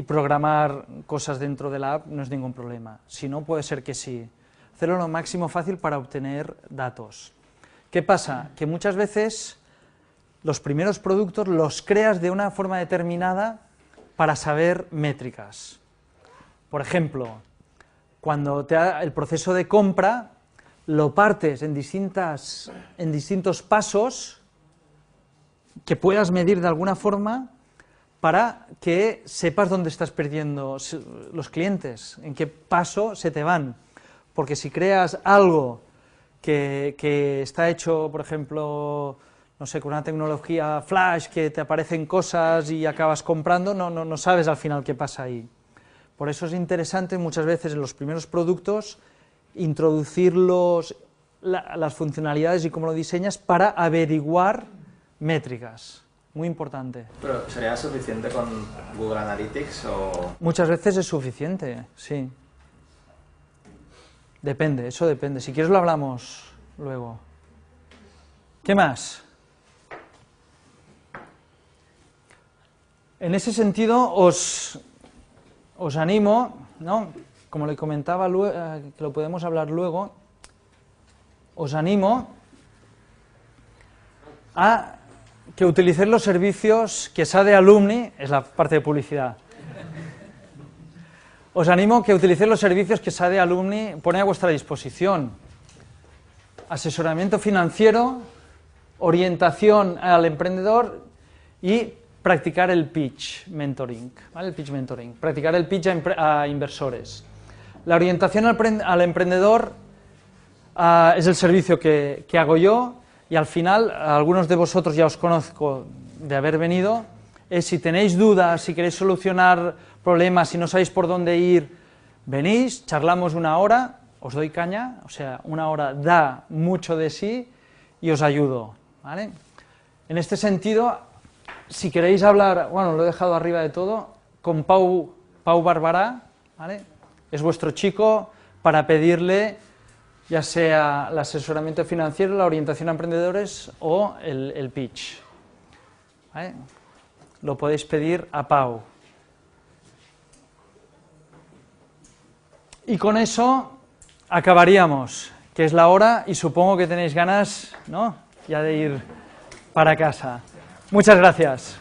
programar cosas dentro de la app no es ningún problema. Si no, puede ser que sí. Hacerlo lo máximo fácil para obtener datos. ¿Qué pasa? Que muchas veces los primeros productos los creas de una forma determinada para saber métricas. Por ejemplo, cuando el proceso de compra lo partes en distintos pasos que puedas medir de alguna forma para que sepas dónde estás perdiendo los clientes, en qué paso se te van. Porque si creas algo que está hecho, por ejemplo, no sé, con una tecnología flash que te aparecen cosas y acabas comprando, no sabes al final qué pasa ahí. Por eso es interesante muchas veces en los primeros productos introducir las funcionalidades y cómo lo diseñas para averiguar métricas. Muy importante. ¿Pero sería suficiente con Google Analytics o...? Muchas veces es suficiente, sí. Depende, eso depende. Si quieres lo hablamos luego. ¿Qué más? En ese sentido os animo, ¿no? Como le comentaba, que lo podemos hablar luego, os animo a que utilicéis los servicios que SADE Alumni, es la parte de publicidad. Os animo a que utilicéis los servicios que SADE Alumni pone a vuestra disposición. Asesoramiento financiero, orientación al emprendedor y practicar el pitch mentoring, ¿vale? El pitch mentoring, practicar el pitch a inversores. La orientación al emprendedor es el servicio que hago yo y al final, algunos de vosotros ya os conozco de haber venido, si tenéis dudas, si queréis solucionar problemas, si no sabéis por dónde ir, venís, charlamos 1 hora, os doy caña, o sea, 1 hora da mucho de sí y os ayudo, ¿vale? En este sentido, si queréis hablar, bueno, lo he dejado arriba de todo, con Pau Barbará, ¿vale? Es vuestro chico para pedirle ya sea el asesoramiento financiero, la orientación a emprendedores o el pitch, ¿vale? Lo podéis pedir a Pau. Y con eso acabaríamos, que es la hora y supongo que tenéis ganas, ¿no?, ya de ir para casa. Muchas gracias.